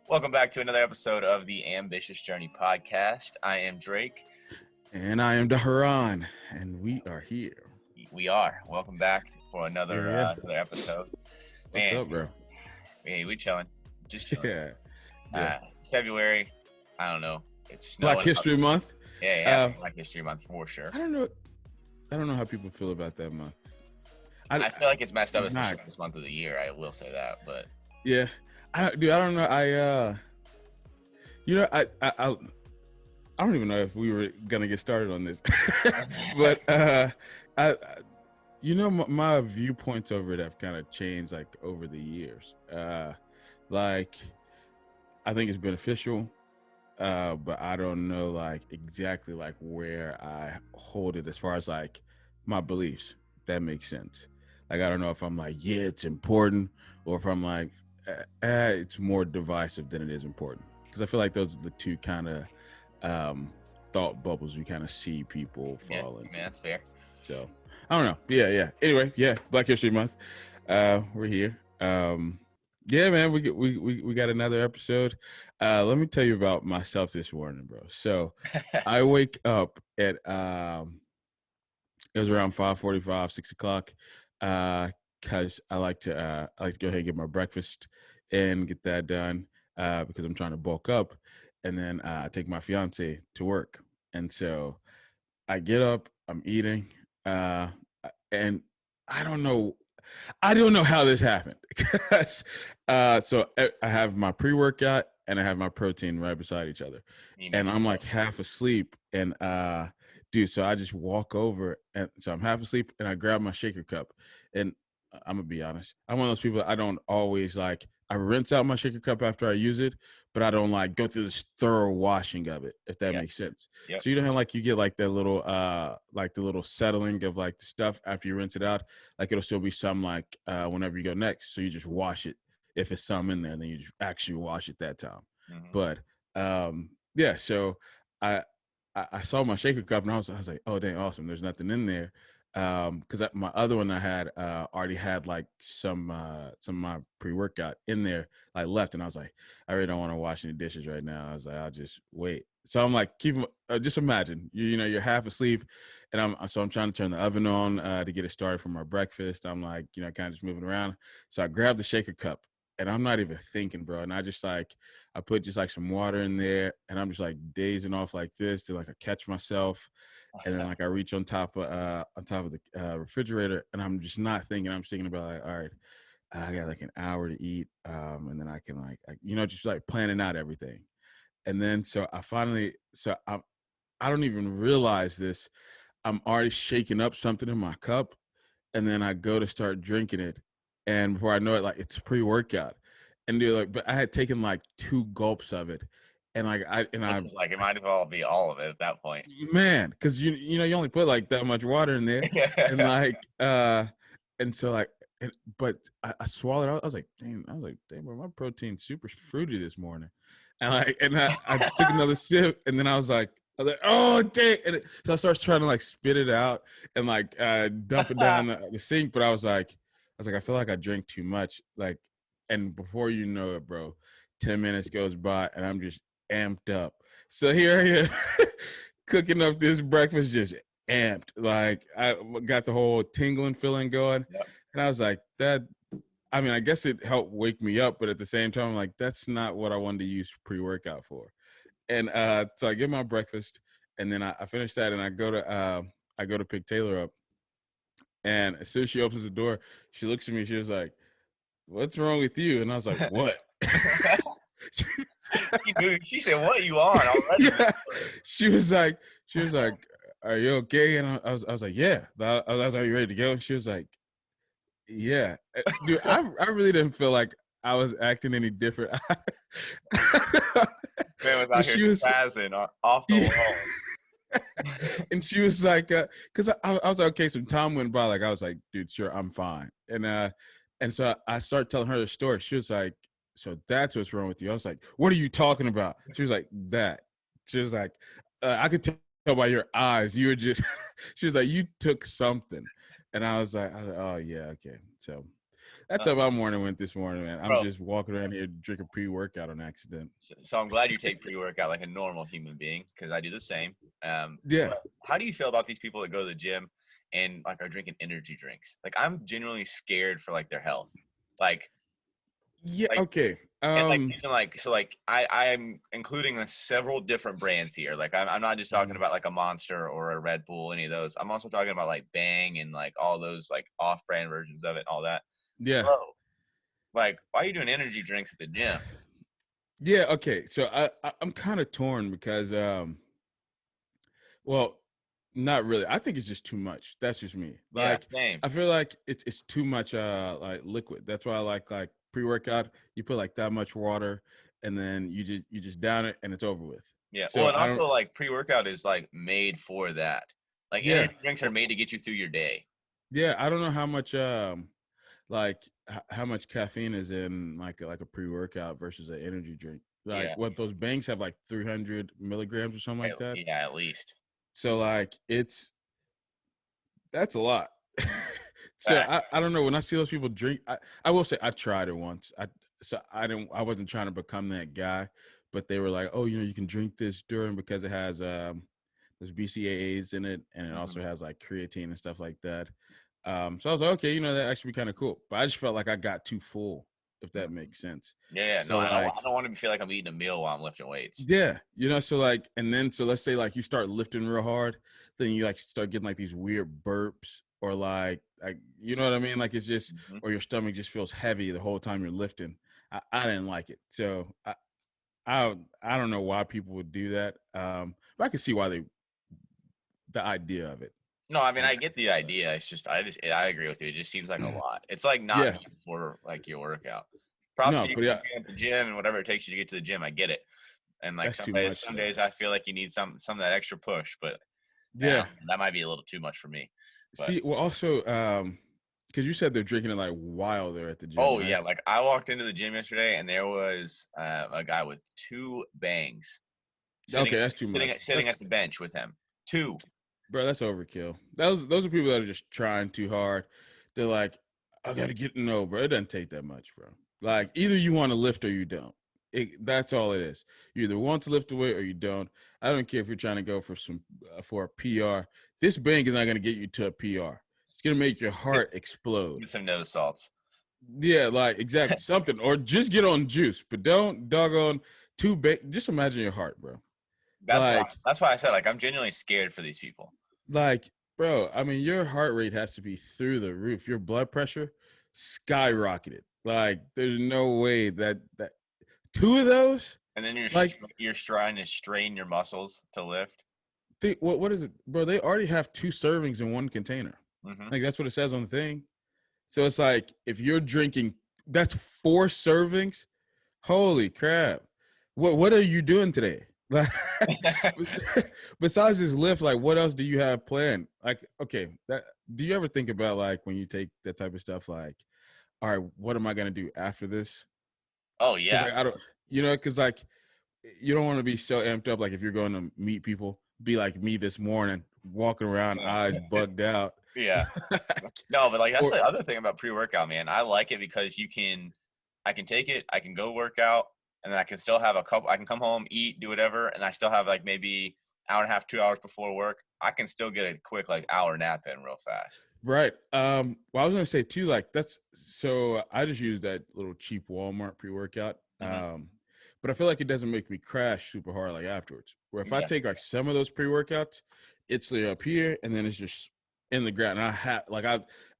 Welcome back to another episode of the Ambitious Journey podcast. I am Drake. And I am Daharan, and we are here. We are. Welcome back for another Yeah. another episode. What's Man, up, bro? hey, we chilling. Just chilling. Yeah. It's February. I don't know. It's snowing. Black History Month. Yeah, Black History Month for sure. I don't know how people feel about that month. I feel like it's messed up. It's the not. shortest month of the year. I will say that, but Yeah. I don't know. I don't even know if we were gonna get started on this, but my viewpoints over it have kind of changed like over the years. Like I think it's beneficial, but I don't know like exactly like where I hold it as far as like my beliefs. If that makes sense. Like I don't know if I'm like, yeah, it's important, or if I'm like, it's more divisive than it is important. Because I feel like those are the two kind of thought bubbles we kind of see people fall in. Yeah, that's fair. So I don't know. Yeah. Anyway, yeah, Black History Month. We're here. Yeah, man, we got another episode. Let me tell you about myself this morning, bro. So I wake up at it was around 5:45, 6 o'clock. Cause I like to go ahead and get my breakfast and get that done. Because I'm trying to bulk up, and then I take my fiance to work. And so I get up, I'm eating, and I don't know how this happened. So I have my pre-workout and I have my protein right beside each other, and I'm like half asleep, and dude, so I just walk over, and so I'm half asleep, and I grab my shaker cup, and I'm gonna be honest, I'm one of those people that I don't always like. I rinse out my shaker cup after I use it, but I don't like go through this thorough washing of it, if that makes sense. Yep. So you don't have like you get like that little like the little settling of like the stuff after you rinse it out. Like it'll still be some like whenever you go next. So you just wash it. If it's some in there, then you just actually wash it that time. Mm-hmm. But yeah, so I saw my shaker cup and I was like, oh dang, awesome. There's nothing in there. Because my other one I had already had like some of my pre-workout in there like left, and I was like, I really don't want to wash any dishes right now. I was like, I'll just wait. So I'm like, just imagine you're half asleep, and I'm trying to turn the oven on to get it started for my breakfast. I'm like, kind of just moving around. So I grabbed the shaker cup, and I'm not even thinking, bro. And I just like I put just like some water in there, and I'm just like dazing off like this to like I catch myself. And then like I reach on top of the refrigerator, and I'm just not thinking. I'm thinking about like, all right, I got like an hour to eat, and then I can like, just like planning out everything. And then so I don't even realize this. I'm already shaking up something in my cup, and then I go to start drinking it, and before I know it, like it's pre-workout, and dude, like, but I had taken like 2 gulps of it, and like it might as well be all of it at that point, man, because you only put like that much water in there, and like and so like, but I swallowed. I was like, damn, bro, my protein's super fruity this morning, and I took another sip, and then I was like, oh dang, so I started trying to like spit it out and like dump it down the sink, but I was like, I feel like I drank too much, like, and before you know it, bro, 10 minutes goes by, and I'm just amped up. So here I am cooking up this breakfast, just amped. Like I got the whole tingling feeling going. Yep. And I was like, I guess it helped wake me up, but at the same time, I'm like, that's not what I wanted to use pre-workout for. And so I get my breakfast, and then I finish that, and I go to pick Taylor up. And as soon as she opens the door, she looks at me, she was like, what's wrong with you? And I was like, what? She said, "What are you on already?" Yeah. She was like, "Are you okay?" And I was like, "Yeah." I was like, "Are you ready to go?" And she was like, "Yeah." Dude, I really didn't feel like I was acting any different. Man was out here spazzing off the wall. And she was like, because I was like, okay, some time went by. Like I was like, dude, sure, I'm fine. And so I started telling her the story. She was like, so that's what's wrong with you. I was like, what are you talking about? She was like, that. She was like, I could tell by your eyes. You were just, she was like, you took something. And I was like, oh yeah, okay. So That's how my morning went this morning, man. I'm Bro. just walking around here drinking pre-workout on accident. So I'm glad you take pre-workout like a normal human being because I do the same. Yeah. But how do you feel about these people that go to the gym and like are drinking energy drinks? Like I'm genuinely scared for like their health. Like Yeah. like Okay. and like even like so like I'm including several different brands here. Like I'm not just talking about like a Monster or a Red Bull, any of those. I'm also talking about like Bang and like all those like off-brand versions of it and all that. Yeah. Bro, like why are you doing energy drinks at the gym? Yeah. Okay. So I'm kind of torn because well, not really. I think it's just too much. That's just me. Yeah, Like same. I feel like it's too much like liquid. That's why I like pre-workout. You put like that much water and then you just down it and it's over with. Yeah. Well, So and I don't also like pre-workout is like made for that. Like yeah. energy drinks are made to get you through your day. Yeah, I don't know how much like how much caffeine is in like a pre-workout versus an energy drink. Like Yeah. what those banks have like 300 milligrams or something like that. Yeah, at least. So like that's a lot. So Fact. I don't know when I see those people drink. I will say I tried it once. I wasn't trying to become that guy, but they were like, oh, you can drink this during because it has there's BCAAs in it and it Mhm. also has like creatine and stuff like that. So I was like, okay, that actually be kind of cool. But I just felt like I got too full, if that Mhm. makes sense. Yeah, no, So I like don't want to feel like I'm eating a meal while I'm lifting weights. yeah, so like, and then so let's say like you start lifting real hard, then you like start getting like these weird burps or like you know what I mean? Like it's just Mhm. or your stomach just feels heavy the whole time you're lifting. I didn't like it, so I don't know why people would do that. But I can see why the idea of it. No, I mean Um, I get the idea. It's just I agree with you. It just seems like a lot. It's like not yeah, me for like your workout. Props to no, you but for yeah, being at the gym and whatever it takes you to get to the gym. I get it. And like that's too some much though. days I feel like you need some of that extra push, but Yeah. that might be a little too much for me. But See, well, also, because you said they're drinking it like while they're at the gym, oh right? yeah, like I walked into the gym yesterday and there was a guy with two bangs sitting Okay, that's too sitting much. sitting at the bench with him. Two. Bro, that's overkill. Those are people that are just trying too hard. They're like, I gotta get no, bro. It doesn't take that much, bro. Like either you want to lift or you don't. That's all it is. You either want to lift the weight or you don't. I don't care if you're trying to go for a PR. This bang is not gonna get you to a PR. It's gonna make your heart explode. Get some nose salts. Yeah, like exactly something, or just get on juice, but don't doggone too big. Just imagine your heart, bro. Like That's why I said like I'm genuinely scared for these people. Like, bro, I mean, your heart rate has to be through the roof. Your blood pressure skyrocketed. Like, there's no way that two of those, And then like, you're trying to strain your muscles to lift. what is it, bro? They already have two servings in one container. Hmm. Like, that's what it says on the thing. So it's like if you're drinking, that's four servings. Holy crap! What are you doing today? Like, besides this lift, like, what else do you have planned? Like, okay, do you ever think about like when you take that type of stuff? Like, all right, what am I gonna do after this? Oh Because yeah. like, I don't, because like you don't want to be so amped up. Like if you're going to meet people, be like me this morning, walking around, No. eyes bugged out. Yeah. No, but like that's Or the other thing about pre-workout, man. I like it because I can take it, I can go work out, and then I can still have I can come home, eat, do whatever, and I still have like maybe hour and a half, 2 hours before work. I can still get a quick like hour nap in real fast. right. Well, I was gonna say too, like that's so I just use that little cheap Walmart pre-workout. Hmm. But I feel like it doesn't make me crash super hard like afterwards. Where if I Yeah. take like some of those pre-workouts, it's like up here and then it's just in the ground. And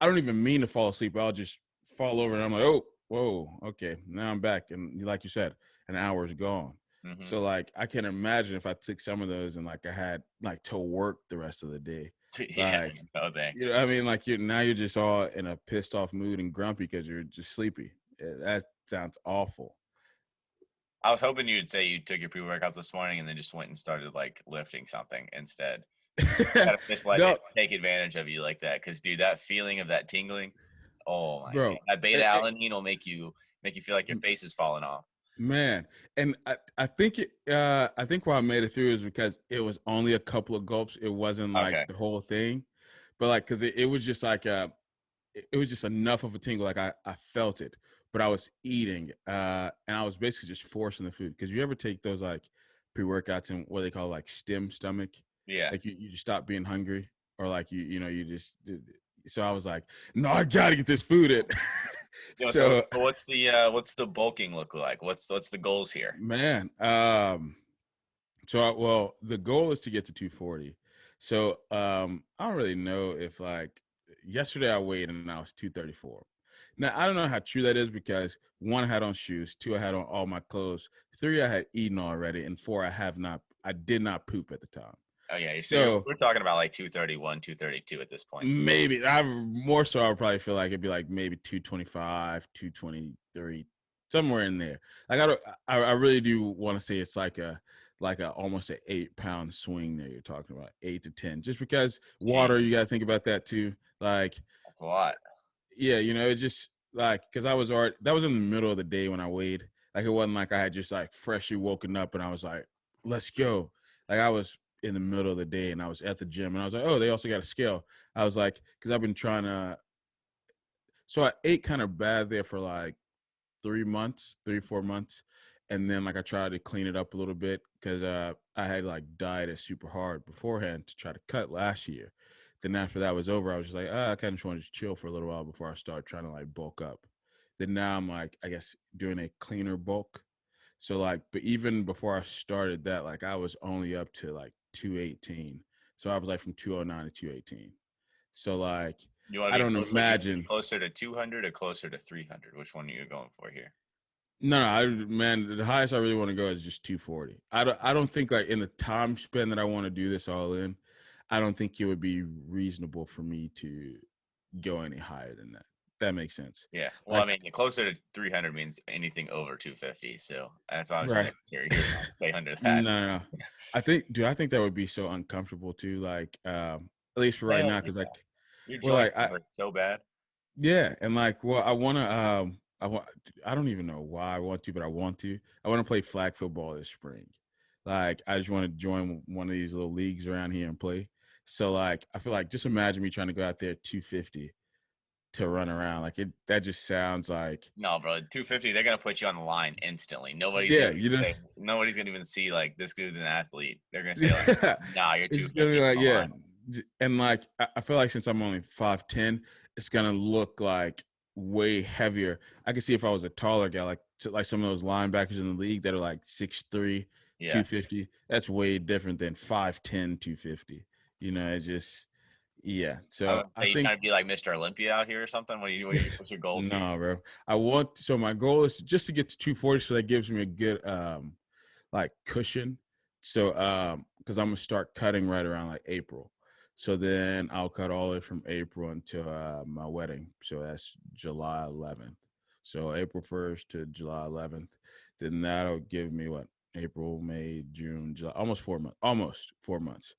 I don't even mean to fall asleep. I'll just fall over and I'm like, oh, whoa, okay, now I'm back. And like you said, an hour is gone. Hmm. So like I can imagine if I took some of those and like I had like to work the rest of the day. Yeah. Like, No thanks. I mean, like you're just all in a pissed off mood and grumpy because you're just sleepy. That sounds awful. I was hoping you'd say you took your pre-workouts this morning and then just went and started like lifting something instead. Gotta just let No, it take advantage of you like that, because dude, that feeling of that tingling, oh my god, bro. that beta alanine will make you feel like your face is falling off. Man, and I think why I made it through is because it was only a couple of gulps. It wasn't like Okay. the whole thing, but like because it was just like it was just enough of a tingle. Like I felt it, but I was eating, and I was basically just forcing the food. Because you ever take those like pre-workouts and what they call like stem stomach, Yeah. like you just stop being hungry, or like you just. So I was like, no, I gotta get this food in. You know, so So what's the bulking look like? What's the goals here? man, well, the goal is to get to 240. So I don't really know if like yesterday I weighed and I was 234. Now I don't know how true that is because one, I had on shoes, two, I had on all my clothes, three, I had eaten already, and four, I did not poop at the time. Oh yeah, so So we're talking about like 231, 232 at this point. maybe I more so I would probably feel like it'd be like maybe 225, 223, somewhere in there. Like I really do want to say it's like a almost an 8 pound swing there. You're talking about 8 to 10, just because Gee, water. You got to think about that too. Like that's a lot. yeah, it's just like because I was already that was in the middle of the day when I weighed. Like it wasn't like I had just like freshly woken up and I was like, let's go. Like I was in the middle of the day and I was at the gym and I was like, oh, they also got a scale. I was like, because I've been trying to. So I ate kind of bad there for like 3 months, 4 months, and then like I tried to clean it up a little bit because I had like dieted super hard beforehand to try to cut last year. Then after that was over, I was just like, I kind of just wanted to chill for a little while before I start trying to like bulk up. Then now I'm like, I guess doing a cleaner bulk. So like, but even before I started that, like I was only up to like 218. So I was like from 209 to 218. So like, You want I to be don't closer? You want to be imagine. closer to 200 or closer to 300? Which one are you going for here? No, man, the highest I really want to go is just 240. I don't think like in the time span that I want to do this all in, I don't think it would be reasonable for me to go any higher than that. That makes sense. Yeah. Well, I Like, mean, closer to 300 means anything over 250. So that's why I was trying right. to you're trying to stay under that. No, no, no. I think that would be so uncomfortable too. Like, at least for right Hell now, because yeah. like, Your well, joints like I, hurt so bad. yeah, and like, well, I want to, I don't even know why I want to, but I want to. I want to play flag football this spring. Like, I just want to join one of these little leagues around here and play. So, like, I feel like just imagine me trying to go out there at 250 to run around. Like, that just sounds like, No, bro, 250, they're gonna put you on the line instantly. Nobody's yeah, gonna even say nobody's gonna even see like this dude's an athlete. They're gonna say like, yeah, nah, you're it's gonna be 250 like, on the yeah, line. and like, I feel like since I'm only 5'10", it's gonna look like way heavier. I can see if I was a taller guy, like some of those linebackers in the league that are like 6'3", Yeah. 250. That's way different than 5'10", 250. It just, yeah. I So would I say you think trying to be like Mr. Olympia out here or something. What's your goals here? no, bro. So my goal is just to get to 240, so that gives me a good like cushion. So because I'm gonna start cutting right around like April. So then I'll cut all the way from April until my wedding. So that's July 11th. So April 1st to July 11th. Then that'll give me what? April, May, June, July, almost 4 months. Almost 4 months.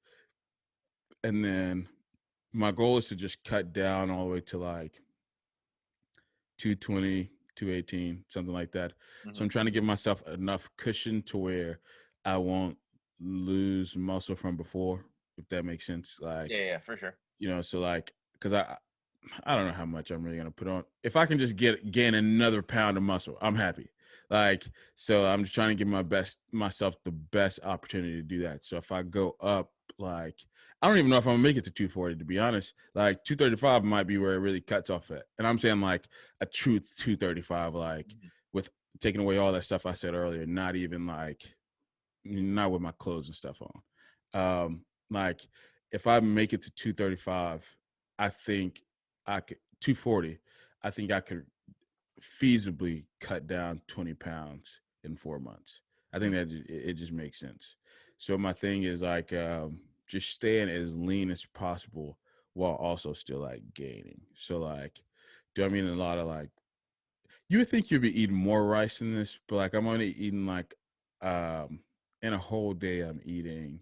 And then my goal is to just cut down all the way to like 220, 218, something like that. So Hmm. I'm trying to give myself enough cushion to where I won't lose muscle from before, if that makes sense. Yeah, Like, yeah, for sure. so like, because I don't know how much I'm really gonna put on. If I can just gain another pound of muscle, I'm happy. Like, so I'm just trying to give myself the best opportunity to do that. So if I go up, like, I don't even know if I'm gonna make it to 240 to be honest. Like 235 might be where it really cuts off at. And I'm saying like a true 235, like Mhm. with taking away all that stuff I said earlier, not with my clothes and stuff on. Like if I make it to 235, I think I could 240. I think I could feasibly cut down 20 pounds in 4 months. I think that it just makes sense. So my thing is like just staying as lean as possible while also still like gaining. So like, do I mean a lot of like you would think you'd be eating more rice than this, but like I'm only eating like um in a whole day I'm eating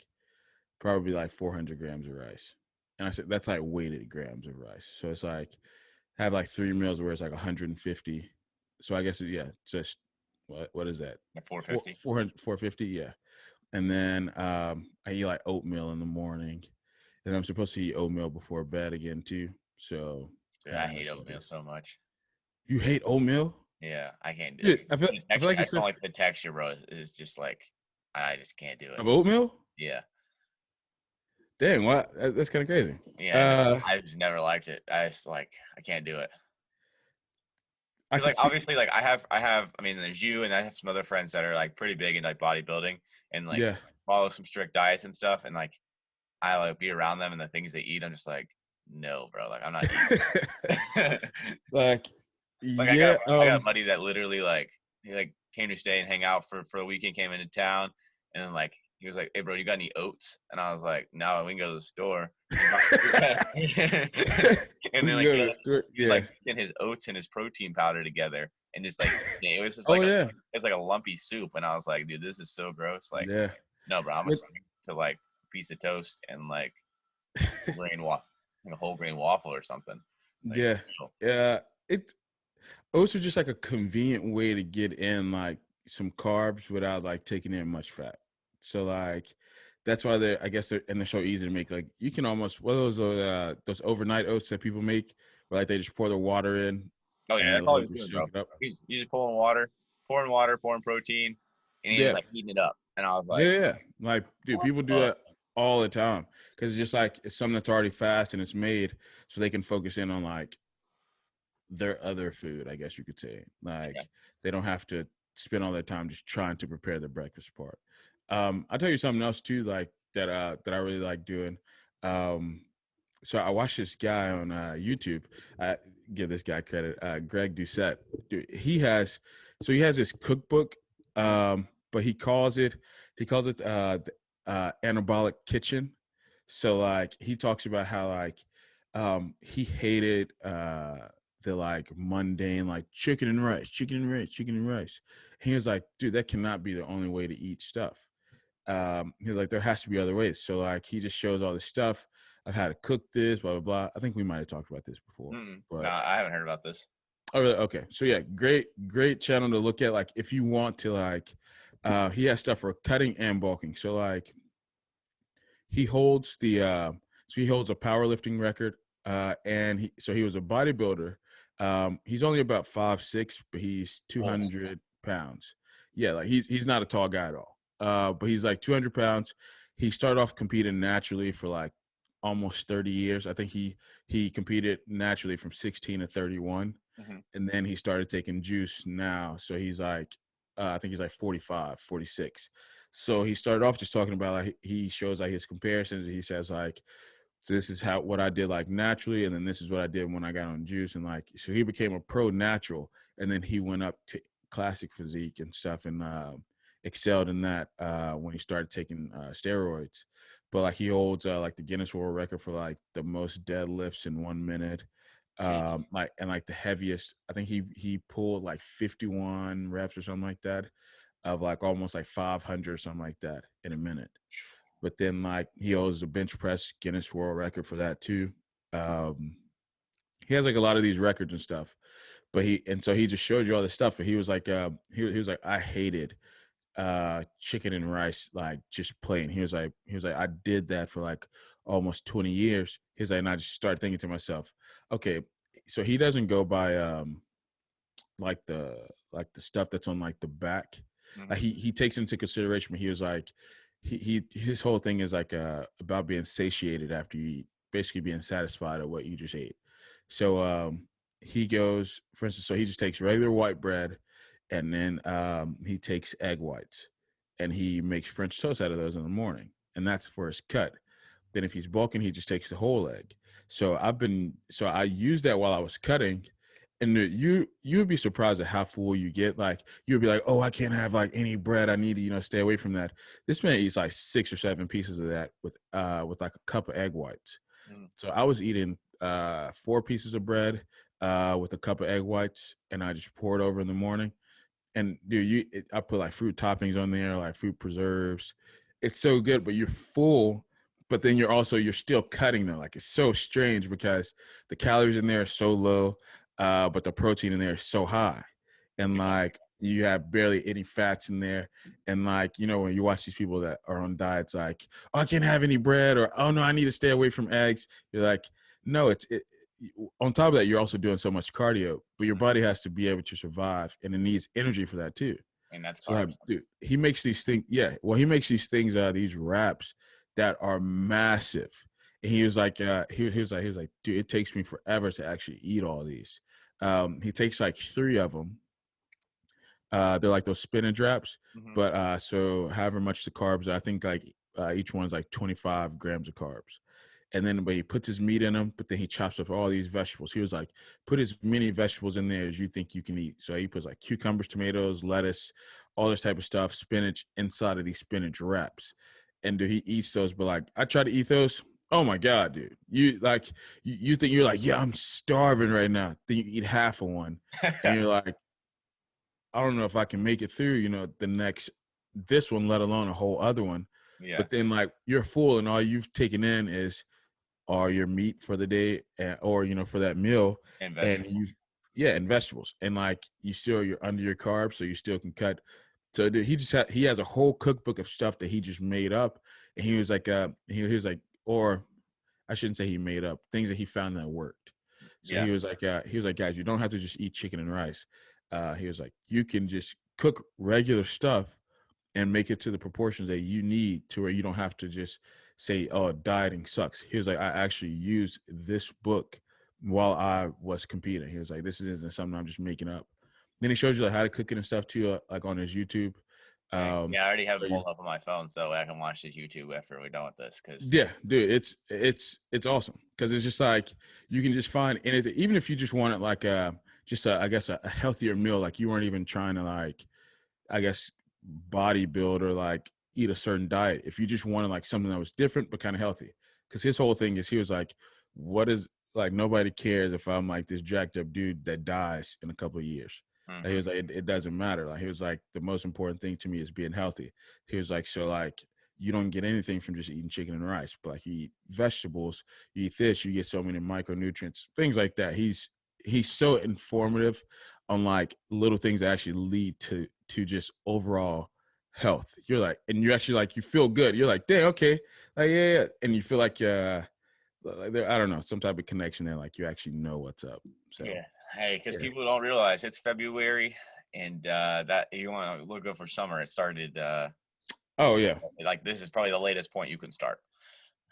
probably like 400 grams of rice. And I said that's like weighted grams of rice. So it's like have like 3 meals where it's like 150. So I guess yeah, just what is that? At 450. 400 450, yeah. And then I eat like oatmeal in the morning. And I'm supposed to eat oatmeal before bed again too. So Dude, I Ah, hate that's so oatmeal good. so much. You hate oatmeal? Yeah, I can't do Yeah, it. The I feel texture, like I it's just don't like the texture, bro. It's just like I just can't do it. of oatmeal. Yeah, Dang, what? That's kind of crazy. yeah. No, Uh, I just never liked it. I just like I can't do it. I Because could like see. obviously like I have I mean there's you and I have some other friends that are like pretty big in like bodybuilding and like Yeah. follow some strict diets and stuff and like I like be around them and the things they eat I'm just like no bro like I'm not eating. Like, Like yeah. I got a buddy that literally like he like came to stay and hang out for the weekend, came into town, and then like he was like, "Hey bro, you got any oats?" And I was like, "No, we can go to the store." And, and then We like go to the store. he was Yeah. like mixing his oats and his protein powder together, and just like it was just Oh like yeah. it's like a lumpy soup, and I was like, "Dude, this is so gross." Like, Yeah. no, bro, I'm gonna But stick to like a piece of toast and like a whole grain waffle or something. Like, yeah. Yeah. It Oats are just like a convenient way to get in like some carbs without like taking in much fat. So like that's why they're I guess they're so easy to make. Like you can almost what are those overnight oats that people make where like they just pour the water in oh and yeah, they that's all let he's you doing, soak bro. it up. He's just pouring protein, and he's just Yeah. like heating it up. And I was like, Yeah, yeah. Like, dude, what people do the? that all the time because it's just like it's something that's already fast and it's made so they can focus in on like their other food, I guess you could say. Yeah. Like they don't have to spend all their time just trying to prepare the breakfast part. I'll tell you something else too, like that I really like doing. Um, so I watched this guy on YouTube. I give this guy credit, Greg Doucette. Dude, he has this cookbook, but he calls it the anabolic kitchen. So like he talks about how like he hated the like mundane like chicken and rice, chicken and rice, chicken and rice. He was like, dude, that cannot be the only way to eat stuff. He was like, there has to be other ways. So like he just shows all this stuff of how to cook this, blah blah blah. I think we might have talked about this before, No, but I haven't heard about this. oh really? Okay. So yeah, great channel to look at. Like if you want to like, he has stuff for cutting and bulking. So like he holds the he holds a powerlifting record, and he was a bodybuilder. He's only about 5'6", but he's Whoa. 200 pounds. Yeah, like he's not a tall guy at all. But he's like 200 pounds. He started off competing naturally for like almost 30 years. I think he competed naturally from 16 to 31, Hmm. and then he started taking juice now. So he's like, I think he's like 45, 46. So he started off just talking about like he shows like his comparisons. He says like, so this is what I did like naturally, and then this is what I did when I got on juice, and like so he became a pro natural, and then he went up to classic physique and stuff, and excelled in that when he started taking steroids. But like he holds like the Guinness World Record for like the most deadlifts in 1 minute. Jeez. Like and like the heaviest, I think he pulled like 51 reps or something like that of like almost like 500 or something like that in a minute. But then like he holds a bench press Guinness World Record for that too. Um, he has like a lot of these records and stuff. But so he just showed you all this stuff. And he was like, he was like, I hated chicken and rice, like just plain. He was like, I did that for like almost 20 years. He's like, and I just started thinking to myself, okay, so he doesn't go by like the stuff that's on like the back. Hmm. He takes into consideration. But he was like, his whole thing is like about being satiated after you eat, basically being satisfied at what you just ate. So he goes, for instance, so he just takes regular white bread, and then he takes egg whites, and he makes French toast out of those in the morning, and that's for his cut. Then if he's bulking, he just takes the whole egg. So I used that while I was cutting, and you would be surprised at how full you get. Like you would be like, oh, I can't have like any bread. I need to stay away from that. This man eats like 6 or 7 pieces of that with like a cup of egg whites. Hmm. So I was eating 4 pieces of bread with a cup of egg whites, and I just pour it over in the morning. And dude, I put like fruit toppings on there, like fruit preserves. It's so good, but you're full. But then you're still cutting them. Like it's so strange because the calories in there are so low, but the protein in there is so high, and Yeah. like you have barely any fats in there. And like when you watch these people that are on diets, like, oh, I can't have any bread, or oh no, I need to stay away from eggs. You're like, no, on top of that, you're also doing so much cardio, but your Mhm. body has to be able to survive, and it needs energy for that too. And that's So like, carbs. dude, he makes these things. Yeah, well, he makes these things these wraps that are massive. And he was like, he was like, dude, it takes me forever to actually eat all these. He takes like 3 of them. They're like those spinach wraps, Mhm. but so however much the carbs, I think like each one's like 25 grams of carbs. And then, but he puts his meat in them, but then he chops up all these vegetables. He was like, put as many vegetables in there as you think you can eat. So he puts like cucumbers, tomatoes, lettuce, all this type of stuff, spinach inside of these spinach wraps. And dude, he eats those, but like I try to eat those. Oh my God, dude. You like you think you're like, yeah, I'm starving right now. Then you eat half of one and you're like, I don't know if I can make it through, the next this one, let alone a whole other one. Yeah. But then like you're full and all you've taken in is or your meat for the day or for that meal And and vegetables. you yeah and vegetables and like you're under your carbs so you still can cut so dude, he has a whole cookbook of stuff that he just made up and he was like he was like or I shouldn't say he made up things that he found that worked so Yeah. he was like guys you don't have to just eat chicken and rice he was like you can just cook regular stuff and make it to the proportions that you need to where you don't have to just say, oh, dieting sucks. He was like, I actually used this book while I was competing. He was like, this isn't something I'm just making up. Then he shows you like how to cook it and stuff too, like on his YouTube. Dang. Um, Yeah, I already have so it pulled up on my phone, so I can watch this YouTube after we're done with this. Cause yeah, dude, it's awesome because it's just like you can just find anything, even if you just want it like just I guess a healthier meal, like you weren't even trying to like I guess bodybuild or like eat a certain diet. If you just wanted like something that was different but kind of healthy, because his whole thing is he was like, "What is like nobody cares if I'm like this jacked up dude that dies in a couple of years." Like, he mhm. was like, it doesn't matter. Like he was like, the most important thing to me is being healthy. He was like, so like you don't get anything from just eating chicken and rice, but like you eat vegetables, you eat this, you get so many micronutrients, things like that. He's so informative on like little things that actually lead to just overall health. You're like, and you actually like you feel good. You're like, dang, okay, like yeah, and you feel like there, I don't know, some type of connection there. Like you actually know what's up. So Yeah. Hey, because yeah. people don't realize it's February, and that you want to look good for summer. It started Oh yeah, like this is probably the latest point you can start.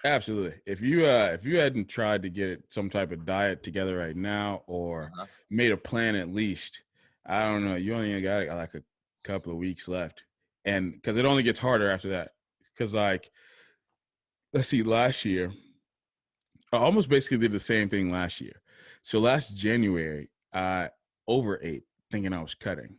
absolutely. If you hadn't tried to get some type of diet together right now or Uh-huh. made a plan at least, I don't know. You only got like a couple of weeks left, and because it only gets harder after that. Because like let's see, last year I almost basically did the same thing last year. So last January, I overate thinking I was cutting,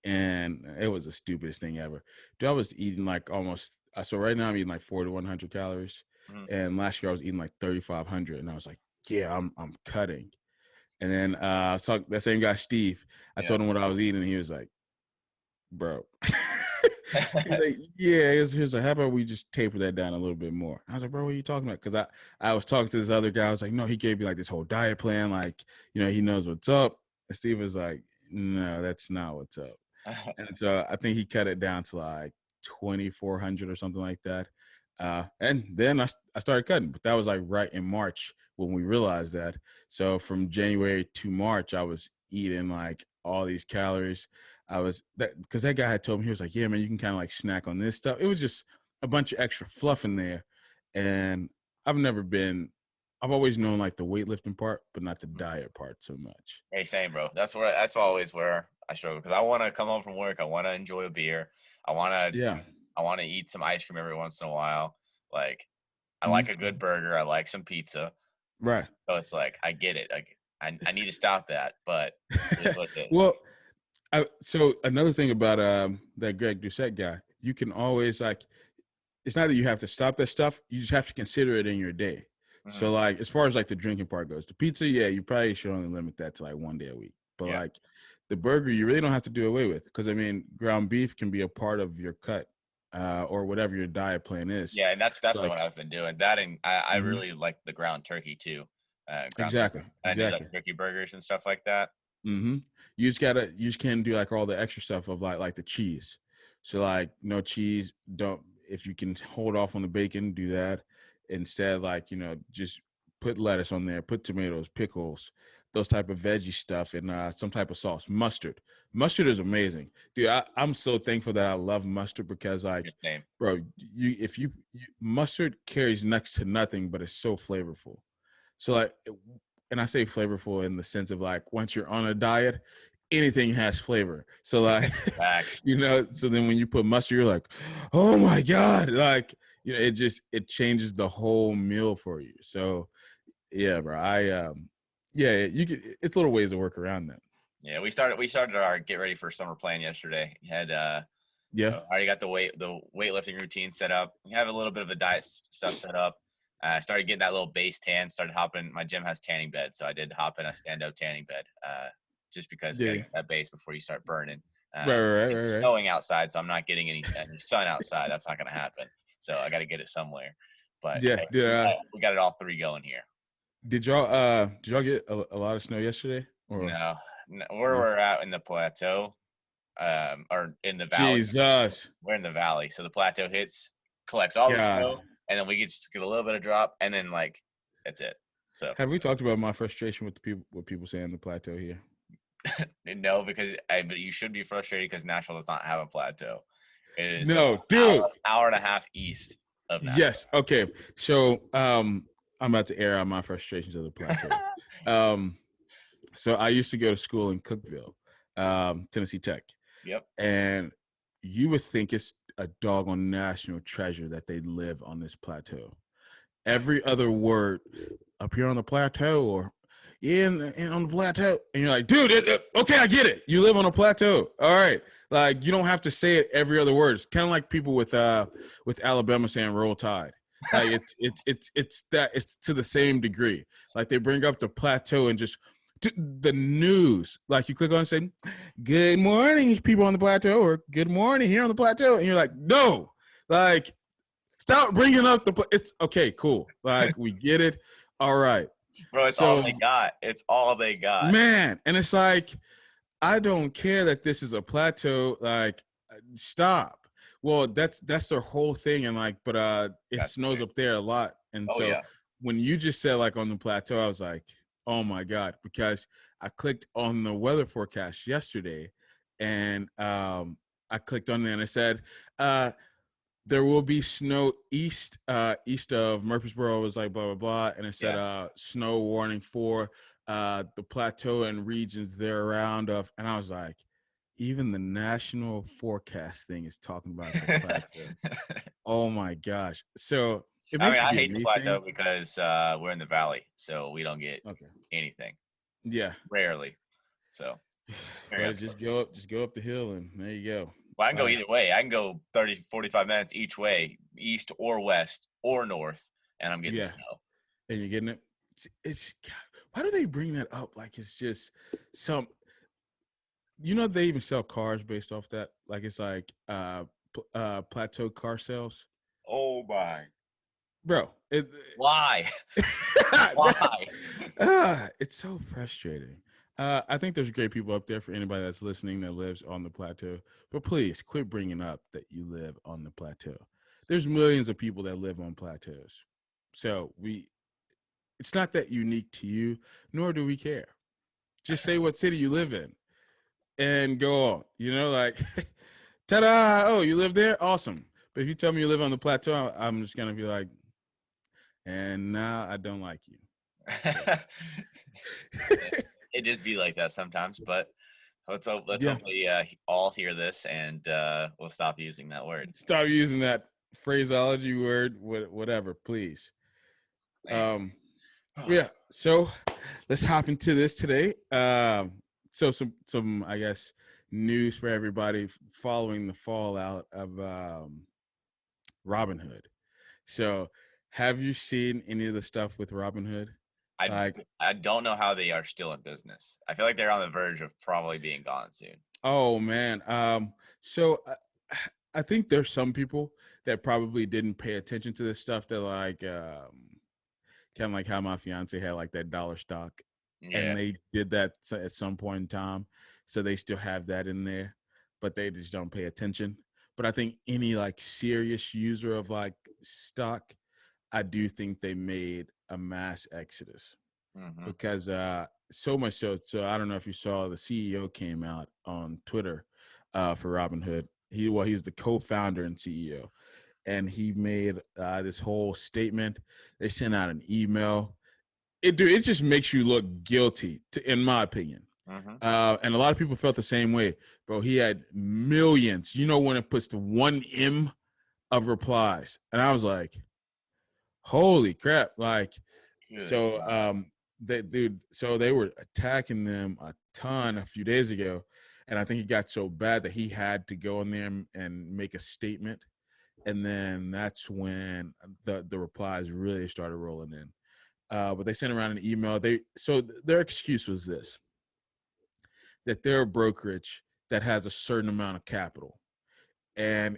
and it was the stupidest thing ever. Dude, I was eating like almost. So right now I'm eating like 4 to 100 calories, Mhm. and last year I was eating like 3,500, and I was like, yeah, I'm cutting. And then I saw that same guy Steve. I Yeah. told him what I was eating, and he was like, bro. He's like, yeah, he was like, how about we just taper that down a little bit more? I was like, bro, what are you talking about? Because I was talking to this other guy. I was like, no, he gave me like this whole diet plan. Like, he knows what's up. And Steve was like, no, that's not what's up. And so I think he cut it down to like 2,400 or something like that. And then I started cutting, but that was like right in March when we realized that. So from January to March, I was eating like all these calories. I was that because that guy had told me he was like, yeah, man, you can kind of like snack on this stuff. It was just a bunch of extra fluff in there, and I've never been. I've always known like the weightlifting part, but not the diet part so much. Hey, same, bro. That's always where I struggle because I want to come home from work. I want to enjoy a beer. I want to Yeah. I want to eat some ice cream every once in a while. Like I like Mhm. a good burger. I like some pizza. Right. So it's like I get it. Like I need to stop that, but it is what it is. Well, so another thing about that Greg Doucette guy, you can always like it's not that you have to stop that stuff, you just have to consider it in your day. Mhm. So like as far as like the drinking part goes, the pizza, yeah, you probably should only limit that to like 1 day a week. But Yeah, like the burger, you really don't have to do away with because I mean ground beef can be a part of your cut or whatever your diet plan is. yeah, and that's So definitely like what I've been doing. That and I mhm, really like the ground turkey too. Ground exactly, turkey. And I do like exactly. turkey burgers and stuff like that. Hmm. You just can't do like all the extra stuff of like the cheese. So like no cheese. Don't if you can hold off on the bacon, do that instead. Like just put lettuce on there, put tomatoes, pickles, those type of veggie stuff, and some type of sauce. Mustard is amazing, dude. I'm so thankful that I love mustard because, like, Your name. bro, if you mustard carries next to nothing, but it's so flavorful. So like, and I say flavorful in the sense of like once you're on a diet, anything has flavor. So like, Facts. so then when you put mustard, you're like, oh my God, like, it changes the whole meal for you. So yeah, bro. Yeah, it's little ways to work around that. Yeah, we started our get ready for summer plan yesterday. We had Yeah. already got the weightlifting routine set up. We have a little bit of the diet stuff set up. Started getting that little base tan. Started hopping. My gym has tanning bed, so I did hop in a stand-up tanning bed. Just because you gotta Yeah. get that base before you start burning. Right. Snowing outside, so I'm not getting any sun outside. That's not gonna happen. So I got to get it somewhere. But Yeah. hey, we got it all three going here. Did y'all get a lot of snow yesterday? Or No, where no? we're at in the plateau, or in the valley. Jesus. We're in the valley, so the plateau collects all the God. snow, and then we just get a little bit of drop, and then like that's it. So Have we talked about my frustration with what people say on the plateau here? no, but you should be frustrated because Nashville does not have a plateau. It is No, dude. hour and a half east of Nashville. Yes. Okay. So I'm about to air out my frustrations of the plateau. So I used to go to school in Cookeville, Tennessee Tech. Yep. And you would think it's a doggone national treasure that they live on this plateau. Every other word up here on the plateau or on the plateau. And you're like, dude, okay, I get it. You live on a plateau. All right. Like, you don't have to say it every other word. It's kind of like people with Alabama saying roll tide. Like it's to the same degree. Like they bring up the plateau and just the news. Like you click on and say, good morning, people on the plateau, or good morning here on the plateau. And you're like, no, like, stop bringing up it's okay, cool. Like, we get it. All right. Bro, it's all they got. It's all they got. Man, and it's like, I don't care that this is a plateau. Like, stop. Well, that's their whole thing. And like, but it snows up there a lot. And when you just said like on the plateau, I was like, oh my God, because I clicked on the weather forecast yesterday and I clicked on there and it said, there will be snow east of Murfreesboro. It was like blah, blah, blah. And it said snow warning for the plateau and regions there around of. And I was like, even the national forecast thing is talking about the plateau. Oh my gosh. So I hate the plateau because we're in the valley, so we don't get anything. Yeah. Rarely. So just go up the hill and there you go. Well, I can go either way. I can go 30, 45 minutes each way, east or west or north, and I'm getting snow. And you're getting it? It's God, why do they bring that up? Like it's just some they even sell cars based off that. Like it's like plateau car sales. Oh my. Bro. Why? Why? It's so frustrating. I think there's great people up there for anybody that's listening that lives on the plateau. But please quit bringing up that you live on the plateau. There's millions of people that live on plateaus. So it's not that unique to you, nor do we care. Just say what city you live in and go on. Like, ta-da! Oh, you live there? Awesome. But if you tell me you live on the plateau, I'm just going to be like, and now I don't like you. It just be like that sometimes, but let's hopefully all hear this and we'll stop using that word. Stop using that phraseology word, whatever, please. Yeah. So let's hop into this today. So some I guess news for everybody following the fallout of Robinhood. So have you seen any of the stuff with Robinhood? I don't know how they are still in business. I feel like they're on the verge of probably being gone soon. Oh man. So I think there's some people that probably didn't pay attention to this stuff that like kind of like how my fiance had like that dollar stock and they did that at some point in time. So they still have that in there, but they just don't pay attention. But I think any like serious user of like stock, I do think they made a mass exodus Mm-hmm. because so much so I don't know if you saw the CEO came out on Twitter for Robinhood. He's the co-founder and CEO, and he made this whole statement. They sent out an email. It just makes you look guilty, in my opinion. Mm-hmm. And a lot of people felt the same way, bro. He had millions. You know when it puts the 1M of replies, and I was like, "Holy crap!" Like, Good so God. so they were attacking them a ton a few days ago, and I think it got so bad that he had to go in there and make a statement, and then that's when the replies really started rolling in. But they sent around an email. Their excuse was this: that they're a brokerage that has a certain amount of capital, and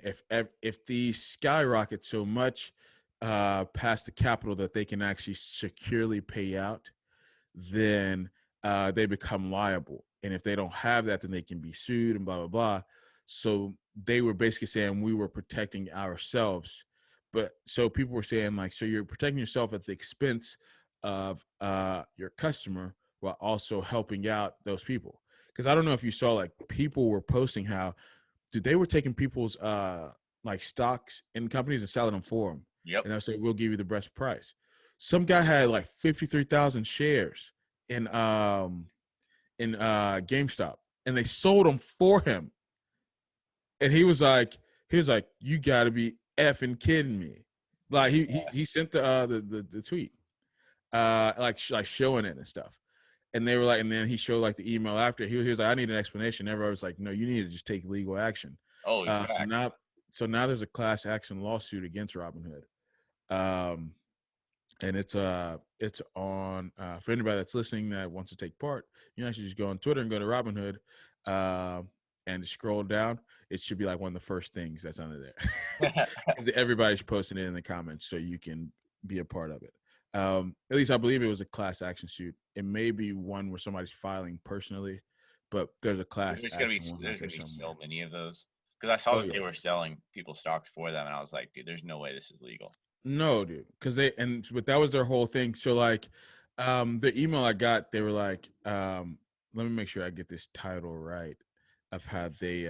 if these skyrocket so much past the capital that they can actually securely pay out, then they become liable. And if they don't have that, then they can be sued and blah blah blah. So they were basically saying we were protecting ourselves, but so people were saying like, so you're protecting yourself at the expense of your customer while also helping out those people. Because I don't know if you saw, like, people were posting how they were taking people's like stocks in companies and selling them for them, Yep. and they'll say we'll give you the best price. Some guy had like 53,000 shares in GameStop, and they sold them for him, and he was like, you got to be effing kidding me. Like he sent the tweet like showing it and stuff. And they were like, and then he showed like the email after. He was like, I need an explanation. Everybody was like, no, you need to just take legal action. Oh, Uh, so facts. now, so now there's a class action lawsuit against Robinhood, and it's on for anybody that's listening that wants to take part. You can actually just go on Twitter and go to Robinhood, and scroll down. It should be like one of the first things that's under there, because everybody's posting it in the comments, so you can be a part of it. At least I believe it was a class action suit. It may be one where somebody's filing personally, but there's a class action one out There's there gonna be so somewhere. many of those because I saw Oh that they yeah, were selling people stocks for them, and I was like, dude, there's no way this is legal. no, dude, because but that was their whole thing. So like, the email I got, they were like, let me make sure I get this title right of how they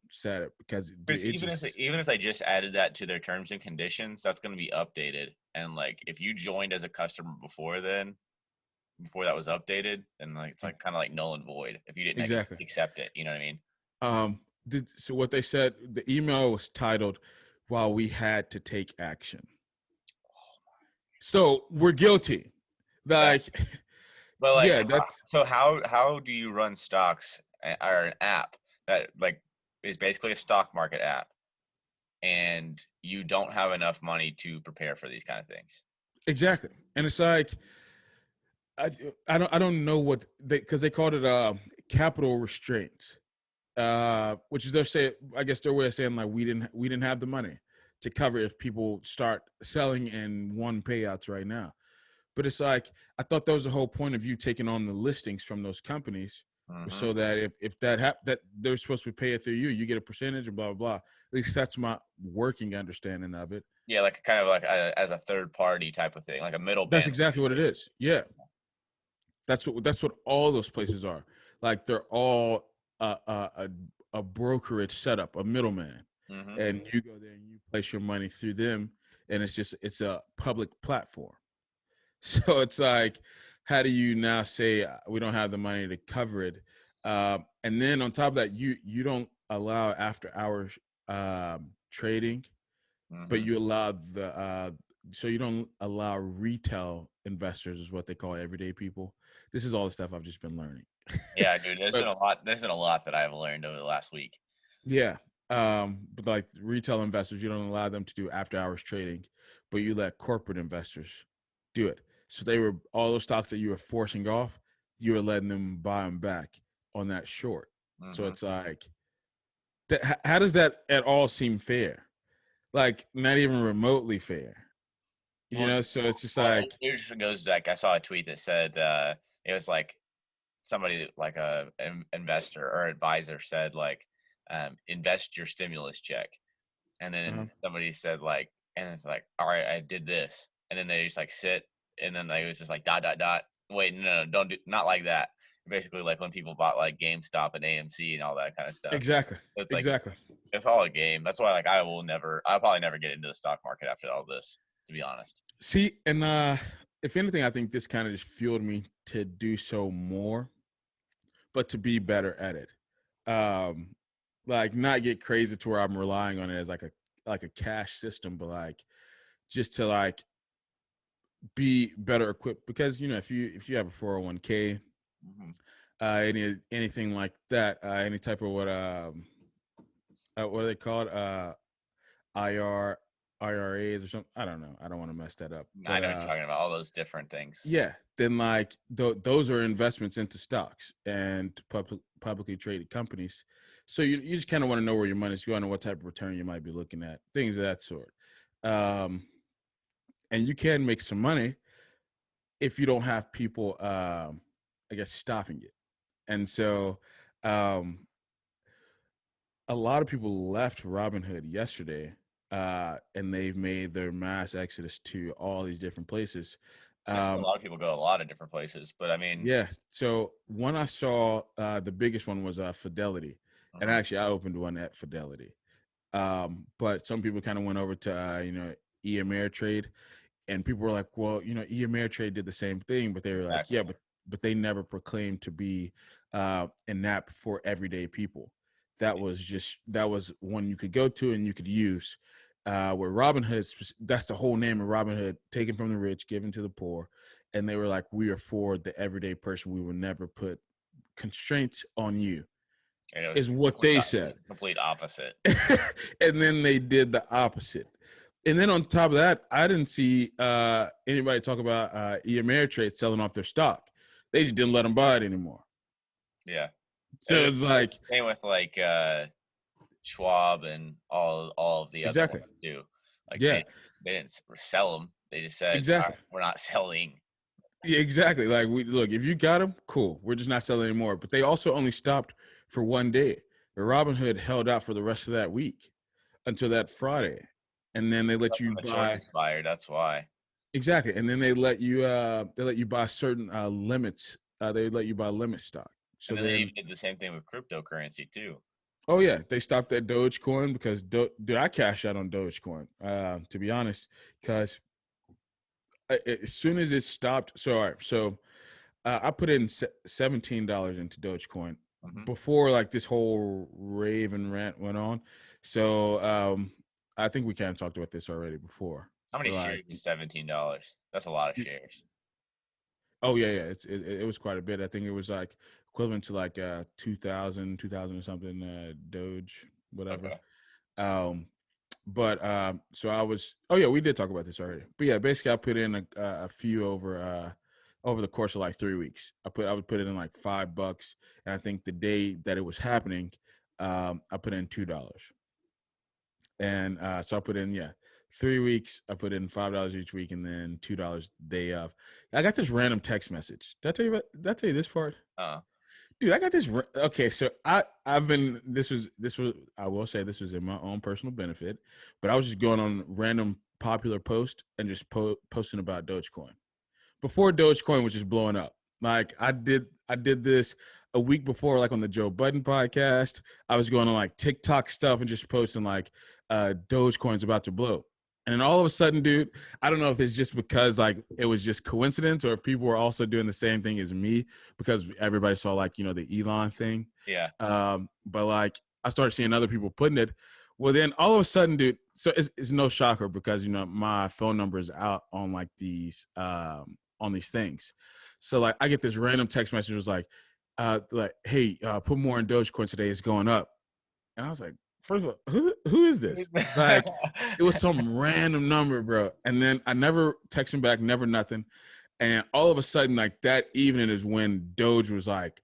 said it, because dude, Because it just even if they just added that to their terms and conditions, that's going to be updated. And like if you joined as a customer before then, before that was updated, then like it's like kind of like null and void if you didn't exactly. accept it. You know what I mean? So what they said, the email was titled "While We Had to Take Action." So we're guilty. Yeah. Like, But like, yeah, that's so how do you run stocks or an app that like is basically a stock market app, and you don't have enough money to prepare for these kind of things? exactly. And it's like, I, I don't know what because they called it capital restraints, which is their say, I guess their way of saying like we didn't have the money to cover if people start selling in one payouts right now. But it's like, I thought that was the whole point of you taking on the listings from those companies, Hmm. so that if that they're supposed to pay it through you, you get a percentage and blah blah blah. At least that's my working understanding of it. Yeah, like kind of like as a third party type of thing, like a That's middleman. exactly what it is. Yeah, that's what all those places are. Like, they're all a brokerage setup, a middleman, Hmm. and you go there and you place your money through them, and it's a public platform. So it's like, how do you now say we don't have the money to cover it? And then on top of that, you don't allow after hours trading, but Hmm. you allow so you don't allow retail investors, is what they call everyday people. This is all the stuff I've just been learning. Yeah, dude, there's been But a lot. There's been a lot that I've learned over the last week. yeah, but like retail investors, you don't allow them to do after hours trading, but you let corporate investors do it. So they were all those stocks that you were forcing off, you were letting them buy them back on that short. So Hmm. it's like, how does that at all seem fair? Like, not even remotely fair, you Well, know? So it's just well, like, it just goes like I saw a tweet that said it was like somebody like a investor or advisor said like invest your stimulus check, and then uh somebody said like, and it's like, all right, I did this, and then they just like sit and then like, it was just like dot dot dot. Wait, no, don't do not like that. Basically, like when people bought like GameStop and AMC and all that kind of stuff. Exactly. It's like Exactly. it's all a game. That's why like I'll probably never get into the stock market after all this, to be honest. See, and if anything, I think this kind of just fueled me to do so more, but to be better at it. Like not get crazy to where I'm relying on it as like a cash system, but like just to like be better equipped because if you have a 401k, Mm-hmm. anything like that, any type of what are they called, IRAs or something. I don't know. I don't want to mess that up, I but know what you're talking about. All those different things. yeah, then like those are investments into stocks and publicly traded companies. So you just kind of want to know where your money's going and what type of return you might be looking at, things of that sort. Um, and you can make some money if you don't have people, I guess, stopping it. And so, um, a lot of people left Robinhood yesterday, and they've made their mass exodus to all these different places. I've seen a Um, lot of people go a lot of different places, but I mean, yeah. So one I saw, the biggest one was Fidelity, and mhm, actually I opened one at Fidelity. But some people kind of went over to E Ameritrade, and people were like, well, E Ameritrade did the same thing, but they were like, exactly. yeah, but they never proclaimed to be an app for everyday people. That was one you could go to and you could use. Where Robinhood, that's the whole name of Robinhood, taken from the rich, given to the poor, and they were like, we are for the everyday person. We will never put constraints on you, And it was is what they said. complete opposite. And then they did the opposite. And then on top of that, I didn't see anybody talk about E Ameritrade selling off their stock. They just didn't let them buy it anymore. Yeah. So it's like, Same with like Schwab and all of the other exactly. ones too. Like Yeah, they didn't sell them. They just said, all exactly. right, we're not selling. Yeah, exactly. Like, we look, if you got them, cool. We're just not selling anymore. But they also only stopped for one day. The Robinhood held out for the rest of that week until that Friday. And then they let That's you when the choice buy. expired. That's why. Exactly. And then they let you buy certain limits. They let you buy limit stock. So And then they then, even did the same thing with cryptocurrency too. oh yeah, they stopped at Dogecoin because dude, I cashed out on Dogecoin. To be honest, because as soon as it stopped, so all right, so I put in $17 into Dogecoin Hmm. before like this whole rave and rant went on. So I think we kind of talked about this already before. How many But like, shares was $17? That's a lot of shares. oh yeah, yeah, it was quite a bit. I think it was like equivalent to like 2000 or something, Doge, whatever. Okay. Um, but so I was. Oh yeah, we did talk about this already. But yeah, basically, I put in a few over the course of like 3 weeks. I would put it in like $5, and I think the day that it was happening, I put in $2, and so I put in 3 weeks. I put in $5 each week, and then $2 day of. I got this random text message. Did I tell you this part? Uh, Dude, I got this. Okay, so I've been. This was. I will say this was in my own personal benefit, but I was just going on random popular post and just posting about Dogecoin before Dogecoin was just blowing up. Like I did this a week before, like on the Joe Budden podcast. I was going on like TikTok stuff and just posting like Dogecoin's about to blow. And then all of a sudden, dude, I don't know if it's just because like it was just coincidence or if people were also doing the same thing as me because everybody saw like, the Elon thing. yeah. But like I started seeing other people putting it. Well, then all of a sudden, dude, so it's no shocker because, my phone number is out on like these on these things. So like I get this random text message was like, hey, put more in Dogecoin today, it's going up. And I was like, first of all, who is this? Like it was some random number, bro. And then I never text him back, never nothing. And all of a sudden, like that evening is when Doge was like,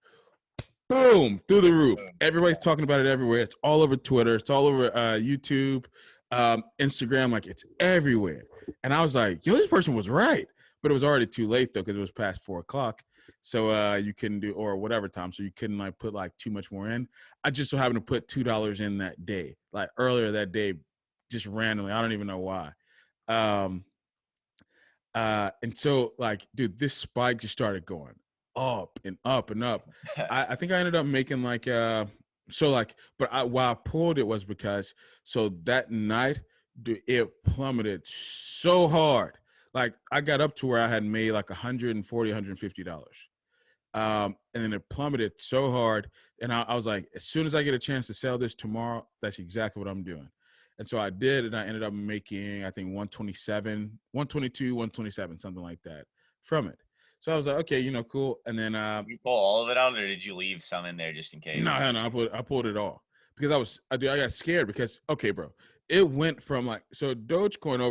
boom, through the roof. Everybody's talking about it everywhere. It's all over Twitter. It's all over YouTube, Instagram. Like it's everywhere. And I was like, yo, this person was right. But it was already too late though because it was past 4 o'clock. So you couldn't do or whatever time. So you couldn't like put like too much more in. I just so happened to put $2 in that day, like earlier that day, just randomly. I don't even know why. Um, And so like, dude, this spike just started going up and up and up. I think I ended up making like so like, but why I pulled it was because so that night, dude, it plummeted so hard. Like I got up to where I had made like 140, $150. And then it plummeted so hard. And I was like, as soon as I get a chance to sell this tomorrow, that's exactly what I'm doing. And so I did, and I ended up making, I think 127, 122, 127, something like that from it. So I was like, okay, cool. And then Did you pull all of it out, or did you leave some in there just in case? no, I pulled it all because I got scared because okay, bro, it went from like so Dogecoin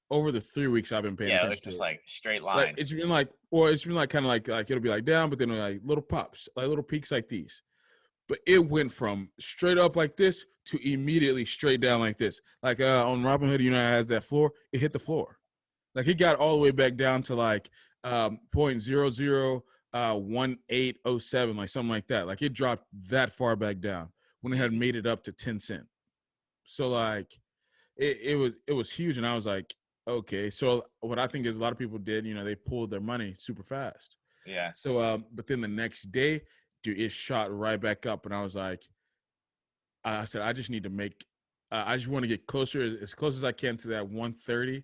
over the 3 weeks I've been paying Yeah, it was attention to just it. like straight Like line. it's been like kind of like it'll be like down, but then like little pops, like little peaks like these. But it went from straight up like this to immediately straight down like this. Like on Robinhood, it has that floor. It hit the floor. Like it got all the way back down to like 0.001807, like something like that. Like it dropped that far back down when it had Jeez. made it up to 10 cent. So like it was huge, and I was like, okay. So what I think is a lot of people did, they pulled their money super fast. Yeah. So but then the next day, dude, it shot right back up, and I was like, I said, I just need to make, I just want to get closer, as close as I can to that 130.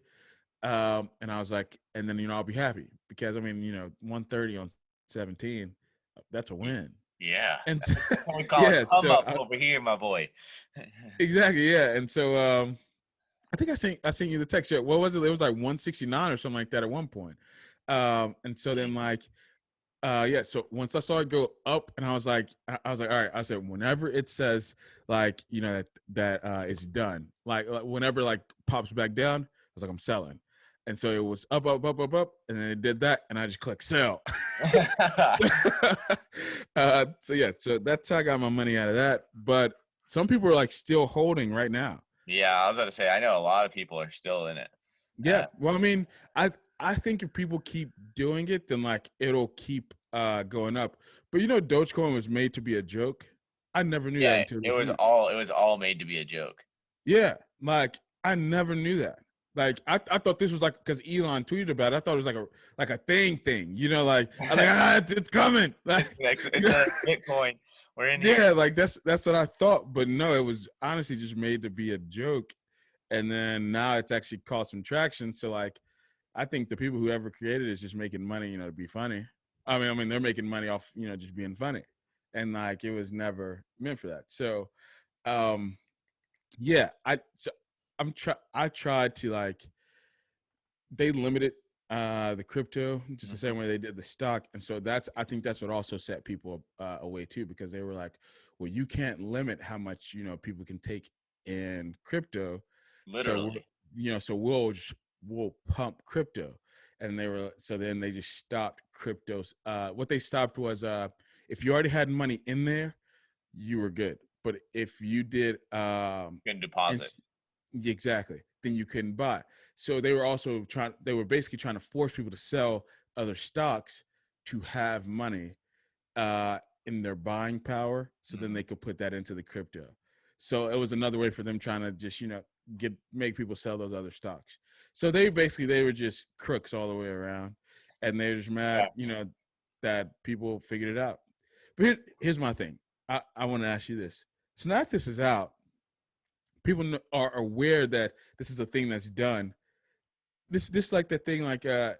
And I was like, and then I'll be happy because I mean 130 on 17, that's a win. Yeah. And That's what we call a yeah, come so up over here, my boy. exactly, yeah, and so I think I sent you the text. Yeah, what was it? It was like 169 or something like that at one point. And so then like yeah, so once I saw it go up, and I was like, all right, I said whenever it says like that it's done, like whenever like pops back down, I was like, I'm selling. And so it was up, up, up, up, up, and then it did that, and I just clicked sell. So yeah, so that's how I got my money out of that. But some people are like still holding right now. Yeah, I was about to say, I know a lot of people are still in it. Yeah. Well, I mean, I think if people keep doing it, then like it'll keep going up. But Dogecoin was made to be a joke. I never knew that Yeah, until it this was week. all made to be a joke. Yeah, like I never knew that. Like I thought this was like because Elon tweeted about it. I thought it was like a thing. Like I was like it's coming. It's a Bitcoin. We're in here. Yeah, like that's what I thought. But no, it was honestly just made to be a joke. And then now it's actually caused some traction. So like I think the people who ever created it is just making money, to be funny. I mean, they're making money off, just being funny, and like it was never meant for that. So, yeah, I tried to like they limited the crypto just the same way they did the stock, and so I think that's what also set people away too, because they were like, well, you can't limit how much people can take in crypto, so Literally. so we'll pump crypto. And so then they just stopped cryptos. What they stopped was if you already had money in there, you were good. But if you did Good deposit. exactly, then you couldn't buy. So they were basically trying to force people to sell other stocks to have money in their buying power, so then they could put that into the crypto. So it was another way for them trying to just make people sell those other stocks. So they were just crooks all the way around, and they're just mad, Yes. that people figured it out. But here's my thing. I want to ask you this. So now that this is out, people are aware that this is a thing that's done. This like the thing like the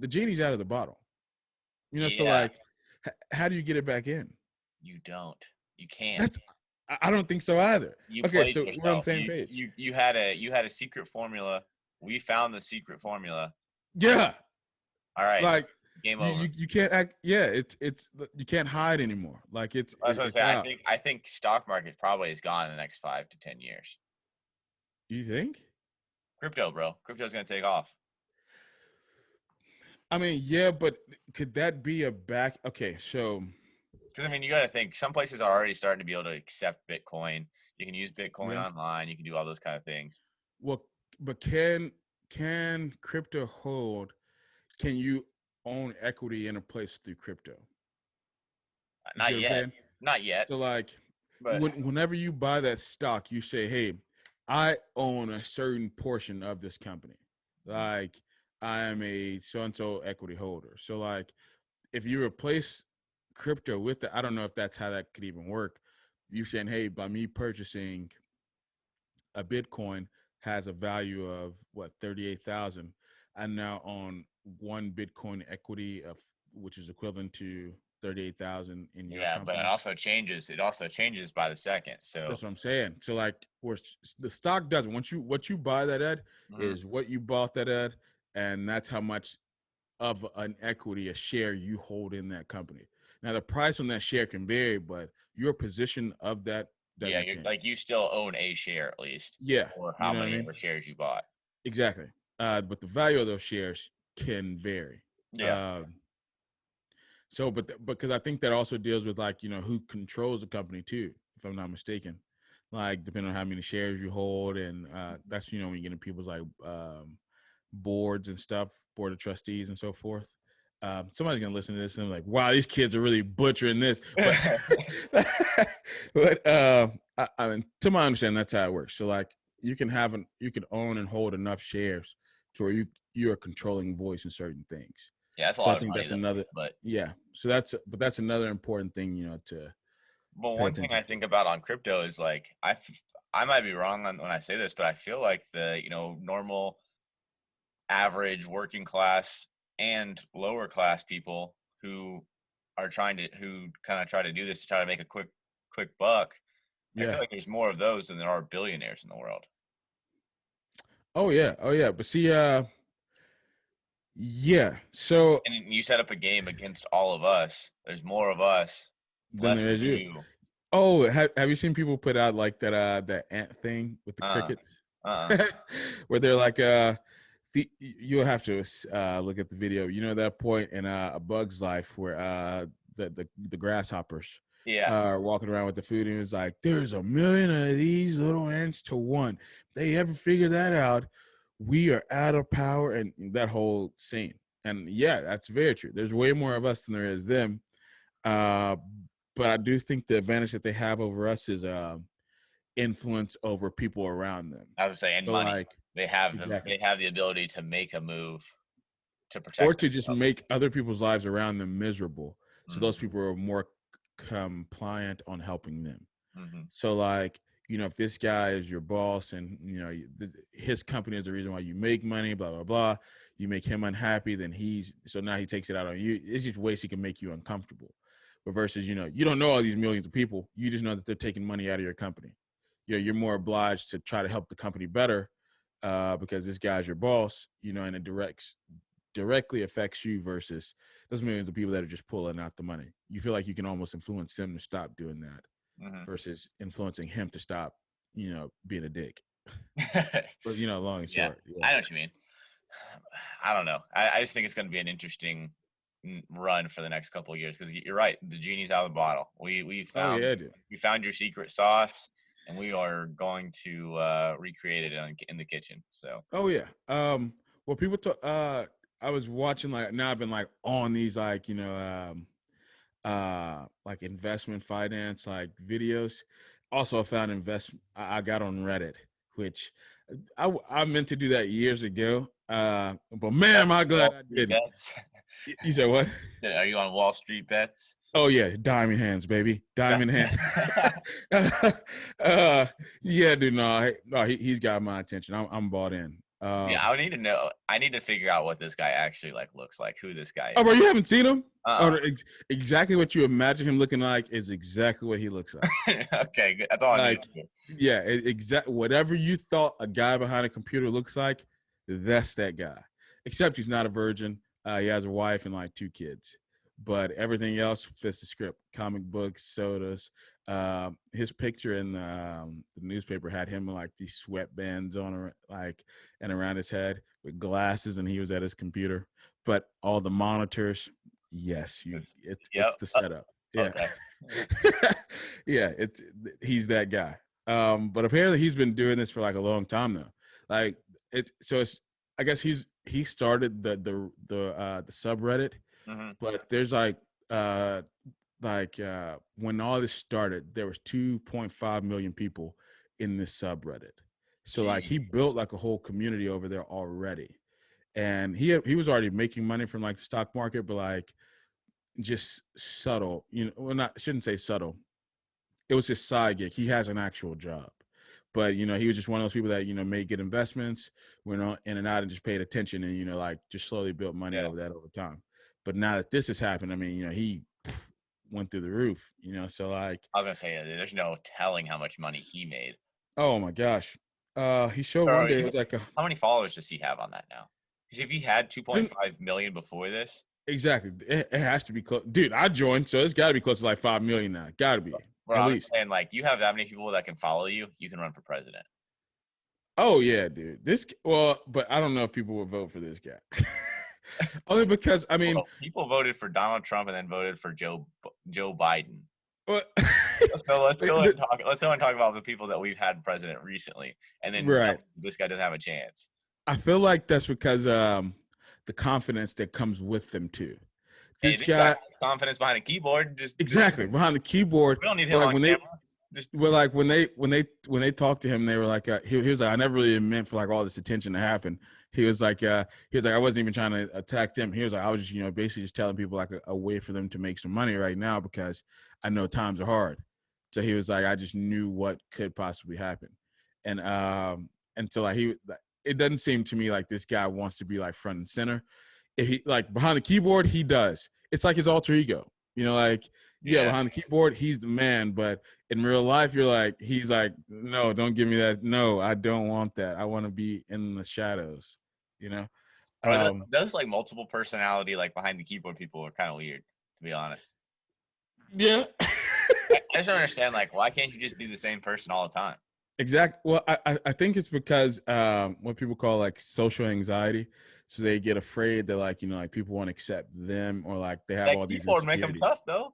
genie's out of the bottle. So Yeah, like how do you get it back in? you don't. You can't. That's I don't think so either. You Okay, played so we're on the yourself. same You page. you you had a secret formula. We found the secret formula. Yeah, All right. like Game over. you can't act. Yeah, it's you can't hide anymore. Like That's what I it's say. I out. think I think stock market probably is gone in the next 5 to 10 years. You think? Crypto, bro. Crypto's gonna take off. I mean, yeah, but could that be a back? Okay, so Because I mean, you got to think some places are already starting to be able to accept Bitcoin. You can use Bitcoin yeah. online. You can do all those kind of things. Well, but can crypto hold? Can you own equity in a place through crypto? You see Not what I'm yet. saying? Not yet. So like But whenever you buy that stock, you say, "Hey, I own a certain portion of this company." Like I am a so and so equity holder. So like, if you replace crypto with it, I don't know if that's how that could even work. You saying, hey, by me purchasing a Bitcoin has a value of what 38,000, I now own one Bitcoin equity of which is equivalent to 38,000 in your Yeah, but it company. also changes. It also changes by the second. So, That's what I'm saying. So like, where the stock doesn't. Once you what you buy that at mhm. is what you bought that at, and that's how much of an equity, a share you hold in that company. Now the price on that share can vary, but your position of that Yeah, doesn't you're change. like you still own a share at least, Yeah, or you how know what I many mean? ever shares you bought. Exactly. But the value of those shares can vary. Yeah. Um, so, because I think that also deals with like who controls the company too, if I'm not mistaken. Like depending on how many shares you hold, and that's when you get into people's like boards and stuff, board of trustees and so forth. Somebody's gonna listen to this and like, wow, these kids are really butchering this, but I mean, to my understanding, that's how it works. So like, you can own and hold enough shares to where you're a controlling voice in certain things. Yeah, that's a So I lot of think money that's though. another, But yeah. So that's another important thing, to pay one thing attention I to. think about on crypto is like I might be wrong on when I say this, but I feel like the normal average working class and lower class people who are trying to who kind of try to do this to try to make a quick buck. I feel Yeah. like there's more of those than there are billionaires in the world. Oh yeah. Oh yeah. But see, yeah. So And you set up a game against all of us. There's more of us, then less there of is you. you. Oh, have you seen people put out like that ant thing with the Uh, crickets, uh, where they're like you'll have to look at the video. You know that point in A Bug's Life where the grasshoppers yeah, are walking around with the food, and it's like there's a million of these little ants to one. If they ever figure that out, we are out of power, and that whole scene. And yeah, that's very true. There's way more of us than there is them. Uh, but I do think the advantage that they have over us is influence over people around them. I was gonna say, and So money. like exactly, They have the ability to make a move to or protect to just themselves. make other people's lives around them miserable. So those Mm-hmm. people are more compliant on helping them. Mm-hmm. So like if this guy is your boss and his company is the reason why you make money, blah blah blah. You make him unhappy, then now he takes it out on you. It's just ways he can make you uncomfortable. But versus you don't know all these millions of people. You just know that they're taking money out of your company. You're more obliged to try to help the company better because this guy's your boss. And it directly affects you versus those millions of people that are just pulling out the money. You feel like you can almost influence them to stop doing that Mm-hmm. versus influencing him to stop, being a dick. But long and Yeah, short, yeah. I know what you mean. I don't know. I just think it's going to be an interesting run for the next couple of years because you're right. The genie's out of the bottle. Oh yeah, dude. We found your secret sauce, and we are going to recreate it in the kitchen. So Oh yeah. Well, people talk. I was watching like now. I've been like on these like investment finance like videos. Also, I found I got on Reddit, which I meant to do that years ago. But man, am I glad Wall I Street didn't. bets. You said what? Are you on Wall Street bets? Oh yeah, diamond hands, baby, diamond hands. Yeah, dude. No, he's got my attention. I'm bought in. Yeah, I would need to know. I need to figure out what this guy actually like looks like. Who this guy Oh, is. bro, you haven't seen him? Uh. Oh, exactly what you imagine him looking like is exactly what he looks like. Okay, good. That's all I need Like, to do. yeah, whatever you thought a guy behind a computer looks like, that's that guy. Except he's not a virgin. He has a wife and like two kids, but everything else fits the script. Comic books, sodas. His picture in the newspaper had him in like these sweatbands on, like, and around his head with glasses, and he was at his computer. But all the monitors, yes, it's Yep. the setup. Yeah. Okay. Yeah, he's that guy. But apparently he's been doing this for like a long time now. Like it's I guess he started the subreddit, Hmm. but there's when all this started, there was 2.5 million people in this subreddit. So like he Jeez. built like a whole community over there already. and he was already making money from like the stock market, but like just subtle, well, not shouldn't say subtle. It was his side gig. He has an actual job, but he was just one of those people that made good investments, went on in and out, and just paid attention, and like just slowly built money Yeah. over time. But now that this has happened, I mean, he went through the roof, so like, I was gonna say there's no telling how much money he made. oh my gosh, he showed one Or day it was like how many followers does he have on that now? Because if he had 2.5 million before this, exactly, it has to be close, dude. I joined, so it's got to be close to like 5 million now. Got to be well, at I'm least. saying like you have that many people that can follow you, you can run for president. Oh yeah, dude. But I don't know if people would vote for this guy. Only because I mean, well, people voted for Donald Trump and then voted for Joe Biden. well, So let's go and talk. Let's go and talk about the people that we've had president recently, and then right. This guy doesn't have a chance. I feel like that's because the confidence that comes with them too. This guy guy has confidence behind a keyboard. Exactly behind the keyboard. We don't need him like on when camera. like when they talked to him, they were like, he was like, I never really meant for like all this attention to happen. He was like, I wasn't even trying to attack them. He was like, I was just, basically just telling people like a way for them to make some money right now because I know times are hard. So he was like, I just knew what could possibly happen, and so like it doesn't seem to me like this guy wants to be like front and center. If he like behind the keyboard, he does. It's like his alter ego, like. Yeah, behind the keyboard, he's the man. But in real life, he's like, no, don't give me that. No, I don't want that. I want to be in the shadows, Those like multiple personality, like behind the keyboard people are kind of weird, to be honest. Yeah. I just don't understand, like, why can't you just be the same person all the time? Exactly. Well, I think it's because what people call like social anxiety. So they get afraid that like, like people won't accept them or like they have all these insecurities. Make them tough though.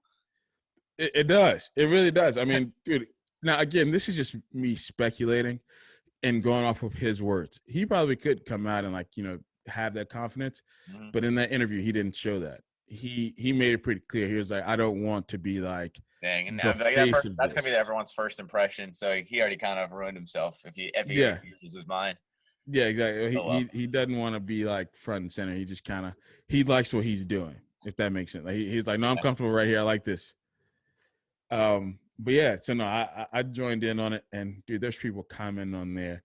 It does. It really does. I mean, dude, now again, this is just me speculating and going off of his words. He probably could come out and like, have that confidence. Mm-hmm. But in that interview, he didn't show that. He made it pretty clear. He was like, I don't want to be like, dang, and that's gonna be everyone's first impression. So he already kind of ruined himself if he uses his mind. Yeah, exactly. He doesn't want to be like front and center. He just kind of he likes what he's doing, if that makes sense. Like he's like, no, I'm comfortable right here. I like this. But yeah, so no, I joined in on it, and dude, there's people commenting on there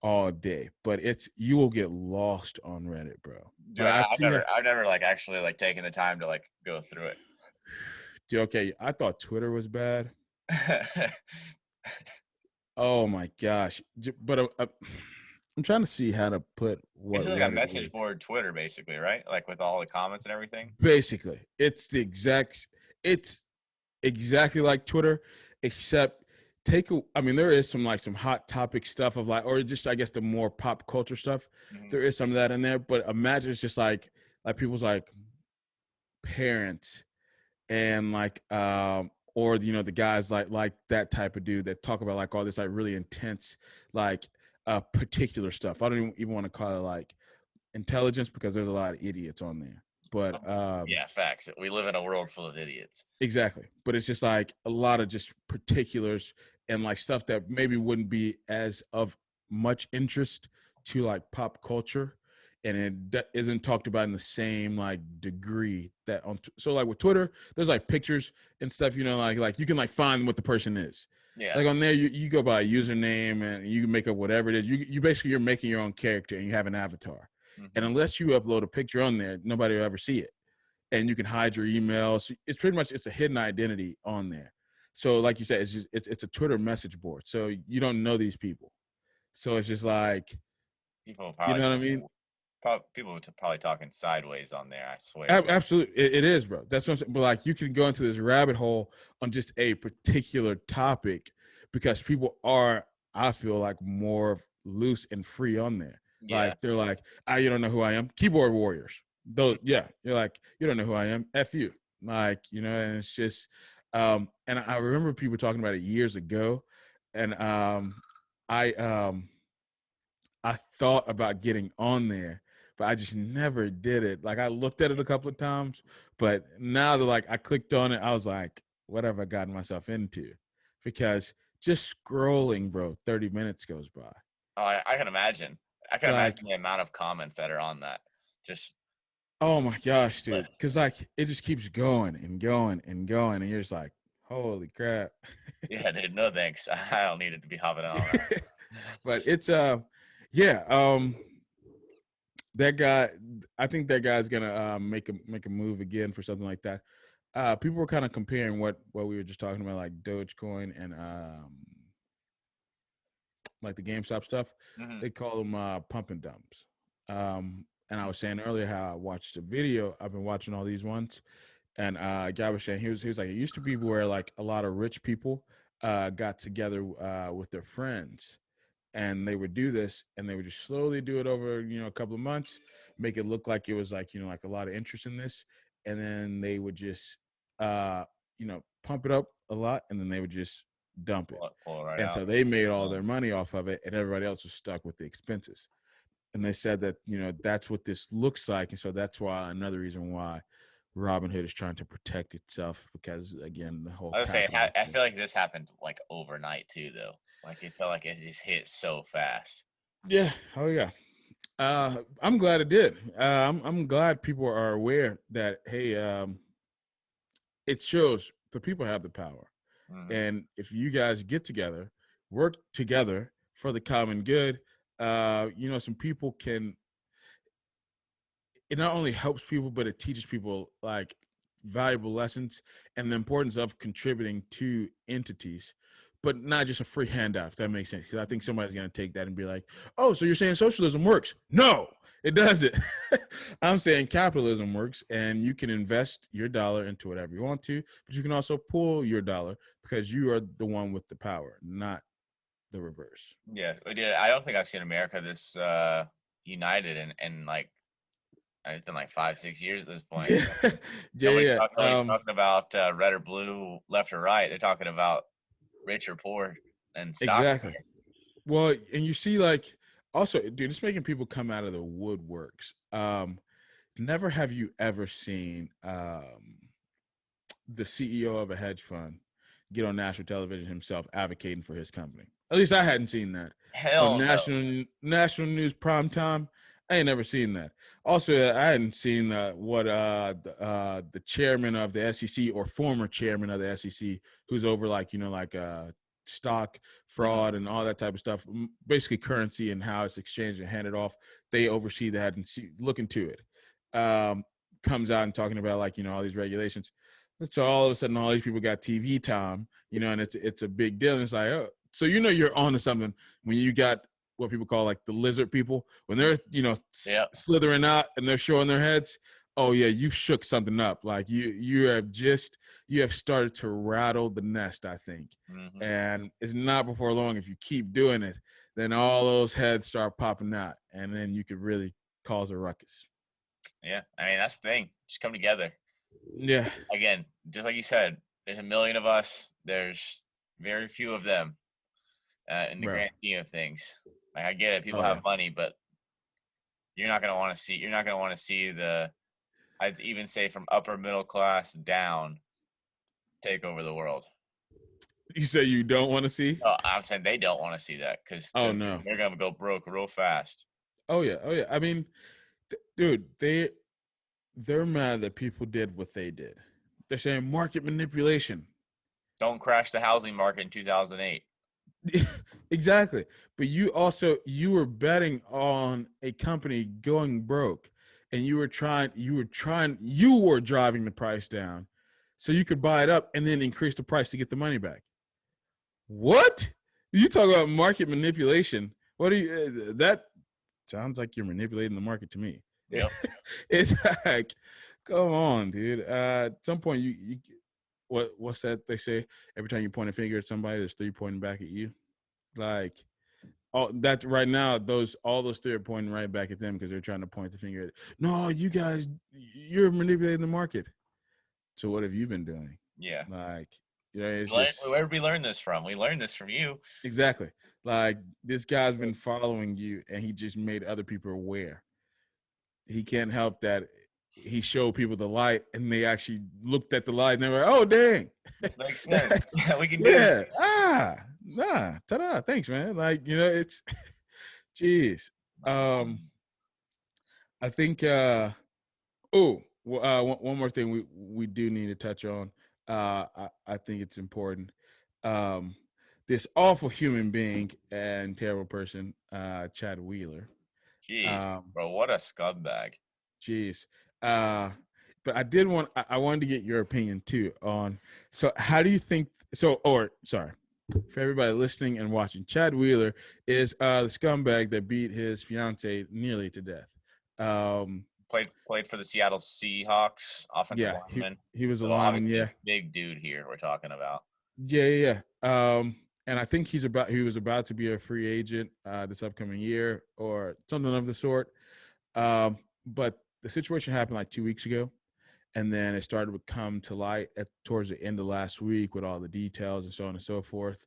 all day, but you will get lost on Reddit, bro. Dude, I've never like actually like taken the time to like go through it. Dude, okay, I thought Twitter was bad. Oh my gosh, but I'm trying to see how to put what. It's like a message board Twitter, basically, right? Like with all the comments and everything. Basically, it's exactly like Twitter, except there is some hot topic stuff of like, or just I guess the more pop culture stuff. Mm-hmm. There is some of that in there, but imagine it's just like people's like parents and like or the guys like that type of dude that talk about like all this like really intense like particular stuff. I don't even want to call it like intelligence because there's a lot of idiots on there. But yeah, facts. We live in a world full of idiots. Exactly. But it's just like a lot of just particulars and like stuff that maybe wouldn't be as of much interest to like pop culture, and it isn't talked about in the same like degree that so like with Twitter, there's like pictures and stuff, like you can like find what the person is. Yeah. Like on there, you go by a username and you can make up whatever it is. You basically, you're making your own character and you have an avatar. Mm-hmm. And unless you upload a picture on there, nobody will ever see it. And you can hide your emails. It's pretty much, it's a hidden identity on there. So like you said, it's a Twitter message board. So you don't know these people. So it's just like, people probably, you know what I mean? People are probably talking sideways on there, I swear. Absolutely. It is, bro. That's what I'm saying. But like you can go into this rabbit hole on just a particular topic because people are, I feel like, more loose and free on there. Yeah. Like they're like, you don't know who I am. Keyboard warriors. Though, yeah, you're like, you don't know who I am. F you. Like, and it's just, and I remember people talking about it years ago. And I thought about getting on there, but I just never did it. Like I looked at it a couple of times, but now that like I clicked on it, I was like, what have I gotten myself into? Because just scrolling, bro, 30 minutes goes by. Oh, I can imagine. I can imagine the amount of comments that are on that. Just Oh my gosh, dude. less. Cause like it just keeps going and going and going. And you're just like, holy crap. Yeah, dude. No thanks. I don't need it to be hopping on that. But it's yeah, that guy, I think that guy's gonna make a move again for something like that. People were kind of comparing what we were just talking about, like Dogecoin and like the GameStop stuff. Hmm. They call them pump and dumps. And I was saying earlier how I watched a video. I've been watching all these ones, and guy was saying he was like, it used to be where like a lot of rich people got together with their friends, and they would do this, and they would just slowly do it over a couple of months, make it look like it was like like a lot of interest in this, and then they would just uh pump it up a lot, and then they would just dump it. Pull it right And out. so they made all their money off of it, and everybody else was stuck with the expenses. And they said that that's what this looks like, and so that's why another reason why Robinhood is trying to protect itself, because again, the whole I was saying, capitalist I thing. feel like this happened like overnight too, though. Like it felt like it just hit so fast. Yeah. Oh yeah. I'm glad it did. I'm glad people are aware that, hey, it shows the people have the power, Hmm. and if you guys get together, work together for the common good, some people can. It not only helps people, but it teaches people like valuable lessons and the importance of contributing to entities, but not just a free handout, if that makes sense. Because I think somebody's going to take that and be like, oh, so you're saying socialism works? No, it doesn't. I'm saying capitalism works, and you can invest your dollar into whatever you want to, but you can also pull your dollar because you are the one with the power, not the reverse. Yeah, I don't think I've seen America this united in like it's been like 5, 6 years at this point. Yeah, yeah, yeah. Nobody's talking about red or blue, left or right. They're talking about rich or poor and stock. Exactly. Well, and you see, like, also, dude, it's making people come out of the woodworks. Never have you ever seen the CEO of a hedge fund get on national television himself advocating for his company. At least I hadn't seen that on Hell no. national news prime time. I ain't never seen that. Also, I hadn't seen what the chairman of the SEC, or former chairman of the SEC, who's over like stock fraud and all that type of stuff, basically currency and how it's exchanged and handed off. They oversee that and look into it. Comes out and talking about like all these regulations. So all of a sudden, all these people got TV time, and it's a big deal. And it's like, oh, so you're on to something when you got what people call like the lizard people, when they're Yeah. slithering out and they're showing their heads. Oh yeah, you've shook something up. Like you have started to rattle the nest, I think. Hmm. And it's not before long, if you keep doing it, then all those heads start popping out, and then you could really cause a ruckus. Yeah. I mean, that's the thing. Just come together. Yeah, Again, just like you said, there's a million of us. There's very few of them in the bro. grand scheme of things. Like I get it, people Oh yeah. have money, but you're not gonna want to see. You're not gonna want to see the. I'd even say from upper middle class down take over the world. You say you don't want to see? Oh, I'm saying they don't want to see that because Oh no. they're gonna go broke real fast. Oh yeah. Oh yeah. I mean, dude, they're mad that people did what they did. They're saying market manipulation. Don't crash the housing market in 2008. Exactly. But you were betting on a company going broke, and you were driving the price down so you could buy it up and then increase the price to get the money back. What? You talk about market manipulation. What do you that sounds like you're manipulating the market to me. Yep. It's like, come on, dude. At some point, you what's that they say? Every time you point a finger at somebody, there's three pointing back at you. Like, oh, that right now, all those three are pointing right back at them because they're trying to point the finger at. No, you guys, you're manipulating the market. So what have you been doing? Yeah. Like, it's just Where did we learn this from? We learned this from you. exactly like this guy's been following you, and he just made other people aware. He can't help that he showed people the light, and they actually looked at the light and they were, oh dang, This makes sense. that's We can do yeah, this. ta-da, thanks man. Like, it's jeez. um I think. One more thing we do need to touch on. I think it's important. Um, this awful human being and terrible person, Chad Wheeler. Jeez, Um, bro, what a scumbag. Jeez. Uh, but I wanted to get your opinion too on. So, how do you think? So, or sorry, for everybody listening and watching, Chad Wheeler is the scumbag that beat his fiance nearly to death. Um, Played for the Seattle Seahawks, offensive yeah, lineman. he was a So lineman. obviously Yeah, a big dude here we're talking about. And I think he was about to be a free agent this upcoming year or something of the sort. But the situation happened like 2 weeks ago, and then it started to come to light towards the end of last week with all the details and so on and so forth.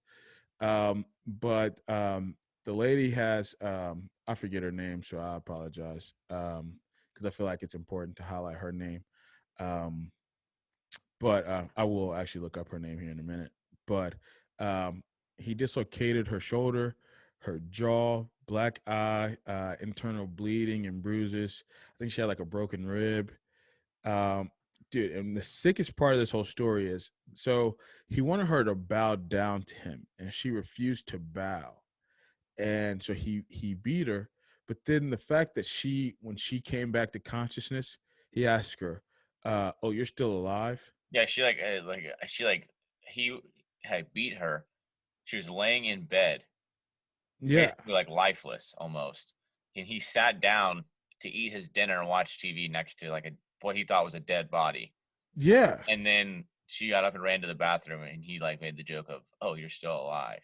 But the lady has I forget her name, so I apologize because I feel like it's important to highlight her name. Um, but I will actually look up her name here in a minute. But um, he dislocated her shoulder, her jaw, black eye, internal bleeding and bruises. I think she had like a broken rib. Um, Dude, and the sickest part of this whole story is so he wanted her to bow down to him, and she refused to bow, and so he beat her. But then the fact that when she came back to consciousness, he asked her, "Oh, you're still alive?" Yeah, he had beat her. She was laying in bed, Yeah, basically like lifeless almost. And he sat down to eat his dinner and watch TV next to like a what he thought was a dead body. yeah, And then she got up and ran to the bathroom and he like made the joke of, "Oh, you're still alive."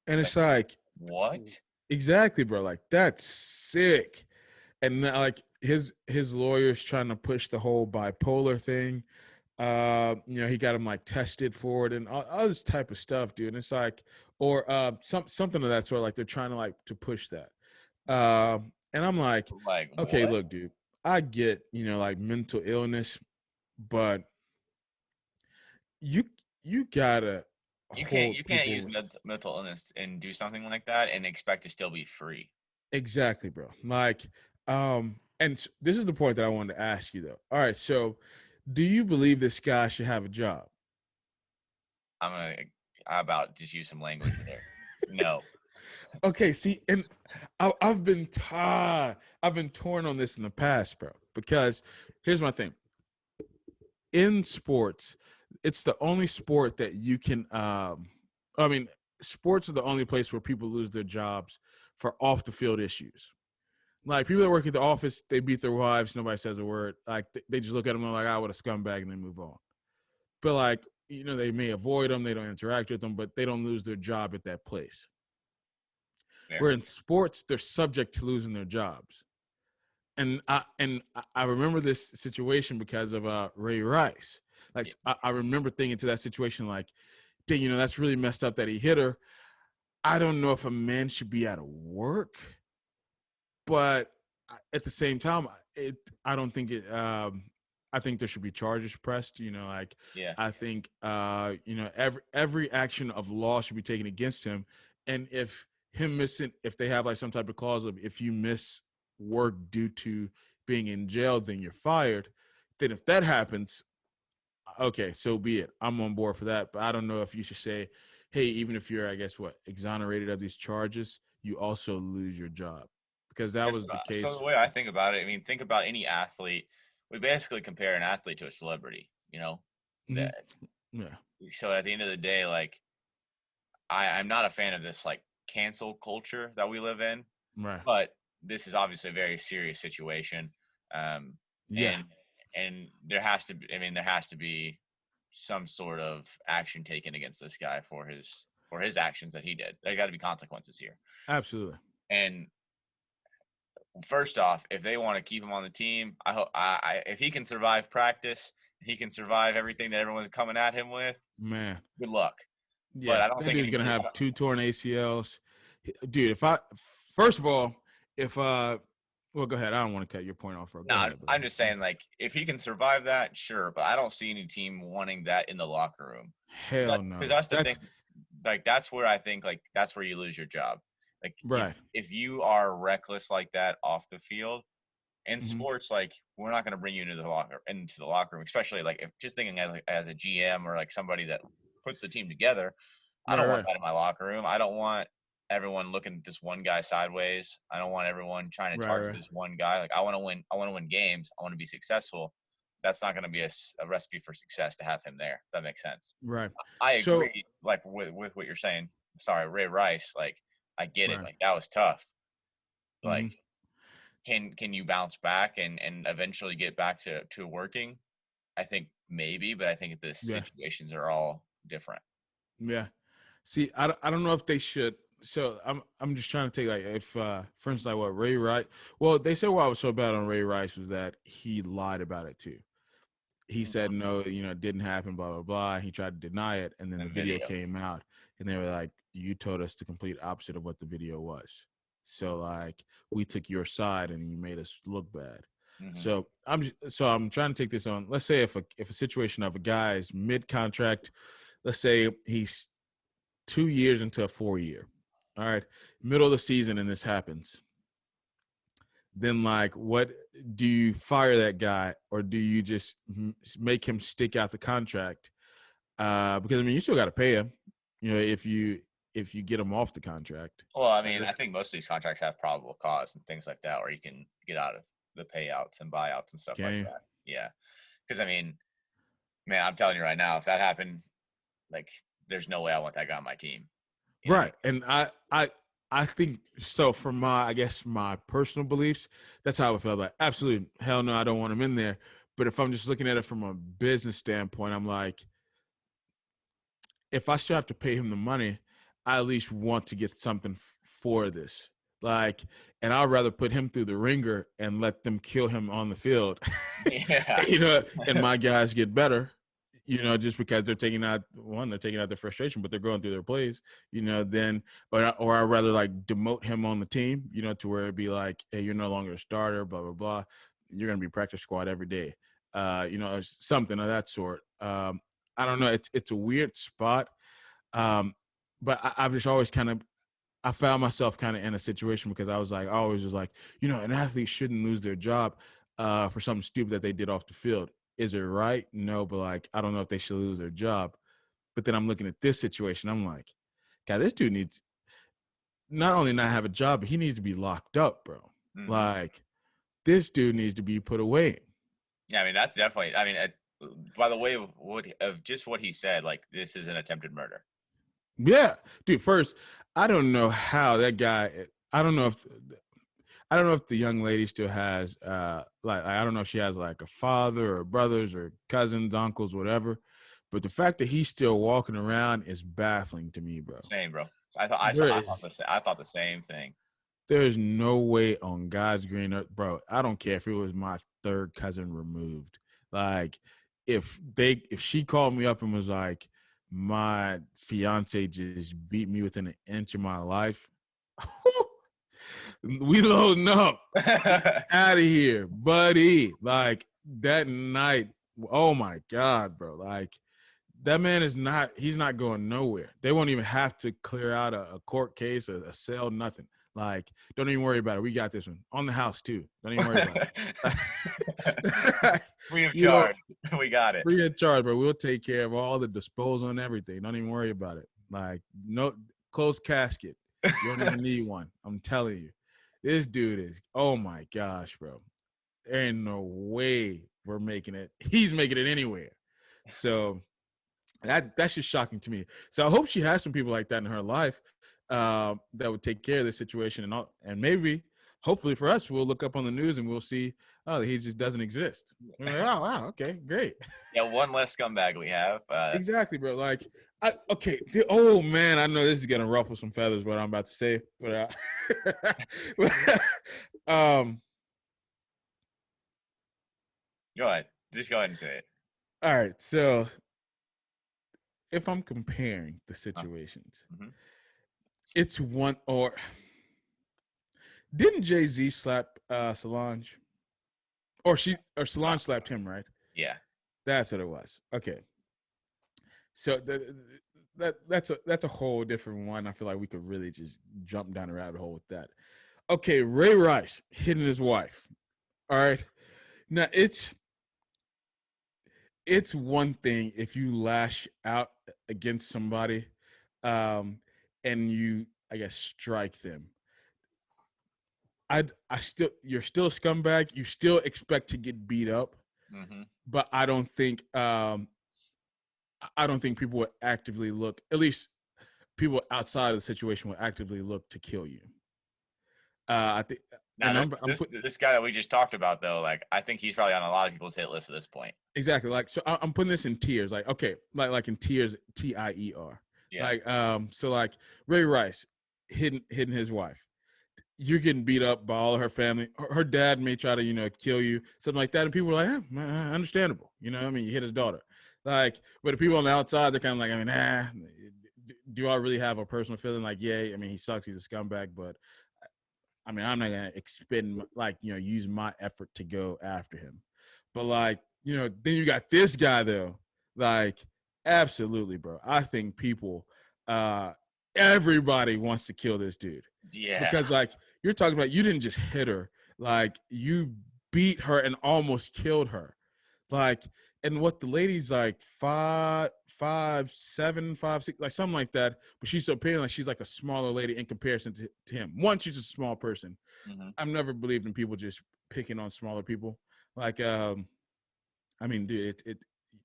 and Like, it's like what? exactly, bro. Like that's sick. And like his lawyers trying to push the whole bipolar thing. He got him like tested for it and all this type of stuff, dude. And it's like, or something of that sort. Like they're trying to like to push that. And I'm like, Like okay, what? look, dude, I get like mental illness, but you you gotta You hold can't people use mental illness and do something like that and expect to still be free. exactly, bro. Like, this is the point that I wanted to ask you though. All right, so do you believe this guy should have a job? I'm gonna I about just use some language there. No. Okay, see, and I've been torn on this in the past, bro. Because here's my thing: in sports, it's the only sport that you can. I mean, sports are the only place where people lose their jobs for off the field issues. Like people that work at the office, they beat their wives. Nobody says a word. Like they just look at them like, "I what a scumbag," and they move on. But like they may avoid them, they don't interact with them, but they don't lose their job at that place. Fair. Where in sports, they're subject to losing their jobs. And I remember this situation because of Ray Rice. Like Yeah. I remember thinking to that situation like, dang, that's really messed up that he hit her. I don't know if a man should be out of work, but at the same time, I don't think it. I think there should be charges pressed. Like Yeah. I think every action of law should be taken against him, and if him missing, if they have like some type of clause of if you miss work due to being in jail, then you're fired. Then if that happens, okay, so be it. I'm on board for that. But I don't know if you should say, hey, even if you're, I guess, exonerated of these charges, you also lose your job because that was the So the case. way I think about it, I mean, think about any athlete. We basically compare an athlete to a celebrity, Mm-hmm. That Yeah, so at the end of the day, like I'm not a fan of this like cancel culture that we live in, right. but this is obviously a very serious situation. Um Yeah, and and there has to be there has to be some sort of action taken against this guy for his actions that he did. There got to be consequences here. absolutely. And first off, if they want to keep him on the team, I hope if he can survive practice, he can survive everything that everyone's coming at him with. Man, Good luck. But yeah, I don't that think dude's gonna anybody. have two torn ACLs, dude. If I first of all, if well, go ahead. I don't want to cut your point off, bro. Go No, ahead, bro. I'm just saying, like, if he can survive that, sure. But I don't see any team wanting that in the locker room. Hell Because no. that's the thing. That's Like, that's where I think, like, that's where you lose your job. Like, right. if you are reckless like that off the field, in Mhm. sports, like we're not going to bring you into the locker room, especially like if just thinking as a GM or like somebody that puts the team together. I Right, don't want right, that in my locker room. I don't want everyone looking at this one guy sideways. I don't want everyone trying to right, target right, this one guy. Like I want to win. I want to win games. I want to be successful. That's not going to be a recipe for success to have him there. If that makes sense. right. I So, agree. Like with what you're saying. Sorry, Ray Rice. Like I get it. right. Like that was tough. Like Mhm. can you bounce back and eventually get back to working? I think maybe, but I think the Yeah, situations are all different. yeah. See, I don't know if they should. So I'm just trying to take like if for instance like what Ray Rice. Well, they said why I was so bad on Ray Rice was that he lied about it too. He said Mhm. no, it didn't happen, blah blah blah. He tried to deny it, and then the And video video. came out, and they were like, "You told us the complete opposite of what the video was. So like we took your side, and you made us look bad." Hmm. So I'm trying to take this on. Let's say if a situation of a guy is mid contract, let's say he's 2 years into a 4 year, all right, middle of the season, and this happens, then like what do you fire that guy or do you just make him stick out the contract because I mean you still got to pay him if you get him off the contract. Well, I mean, I think most of these contracts have probable cause and things like that, where you can get out of the payouts and buyouts and stuff like Okay, that. Yeah, because I mean, man, I'm telling you right now, if that happened, like, there's no way I want that guy on my team. You know what I mean? right. And I think so for my I guess my personal beliefs, that's how I feel about it. Absolutely hell no, I don't want him in there. But if I'm just looking at it from a business standpoint, I'm like, if I still have to pay him the money, I at least want to get something for this. Like, and I'd rather put him through the ringer and let them kill him on the field, Yeah. and my guys get better, just because they're taking out their frustration, but they're going through their plays, then, or I'd rather like demote him on the team, to where it'd be like, hey, you're no longer a starter, blah, blah, blah. You're going to be practice squad every day. Something of that sort. I don't know. It's a weird spot, but I've just always I found myself kind of in a situation because I always was like, an athlete shouldn't lose their job for something stupid that they did off the field. Is it right? No, but like I don't know if they should lose their job. But then I'm looking at this situation. I'm like, God, this dude needs not only not have a job, but he needs to be locked up, bro. Hmm. Like this dude needs to be put away. Yeah, I mean, that's definitely. I mean, by the way of just what he said, like this is an attempted murder. Yeah, dude. First, I don't know how that guy. I don't know if the young lady still has like I don't know if she has like a father or brothers or cousins, uncles, whatever. But the fact that he's still walking around is baffling to me, bro. Same, bro. So I thought I saw There I thought is the I thought the same thing. there's no way on God's green earth, bro. I don't care if it was my third cousin removed. Like if she called me up and was like, my fiance just beat me within an inch of my life. We loading up. Out of here, buddy. Like that night, oh my God, bro. Like that man he's not going nowhere. They won't even have to clear out a court case, a cell, nothing. Like, don't even worry about it. We got this one on the house too. Don't even worry about it. Free of you know, charge. We got it. free of charge, bro. We'll take care of all the disposal and everything. Don't even worry about it. Like, no closed casket. You don't even need one. I'm telling you. This dude is, oh my gosh, bro. There ain't no way we're making it. He's making it anywhere. So that's just shocking to me. So I hope she has some people like that in her life that would take care of this situation, and maybe, hopefully for us, we'll look up on the news and we'll see, oh, he just doesn't exist. We're like, oh wow, okay, great. Yeah, one less scumbag we have. Exactly, bro. Like, okay. Oh man, I know this is gonna ruffle some feathers. What I'm about to say, but um, Go ahead. Just go ahead and say it. all right. So if I'm comparing the Huh. situations, Hmm. it's one or didn't Jay-Z slap Solange, or Uh, Solange slapped him, right? yeah. That's what it was. Okay. So that's a whole different one. I feel like we could really just jump down a rabbit hole with that. Okay, Ray Rice hitting his wife. All right. Now it's one thing if you lash out against somebody, um, and you, I guess, strike them. I still, you're still a scumbag. You still expect to get beat up, Hmm. but I don't think people would actively look. At least people outside of the situation would actively look to kill you. I think, Now and this I'm this put this guy that we just talked about though, like I think he's probably on a lot of people's hit list at this point. exactly like so. I'm putting this in tiers. Like okay, like in tiers, TIER. Yeah. Like so like Ray Rice hitting his wife. You're getting beat up by all of her family. Her dad may try to, kill you, something like that. And people are like, understandable. I mean, you hit his daughter. Like, but the people on the outside, they're kind of like, I mean, do I really have a personal feeling? Like, yeah, I mean, he sucks. He's a scumbag. But, I mean, I'm not going to expend, like, use my effort to go after him. But, like, then you got this guy, though. Like, absolutely, bro. I think uh, everybody wants to kill this dude Yeah. because like you're talking about, you didn't just hit her, like you beat her and almost killed her, like, and what the lady's like 5'7", 5'6", like something like that, but she's appearing like she's like a smaller lady in comparison to him. One, she's a small person. Hmm. I've never believed in people just picking on smaller people. Like I mean, dude, it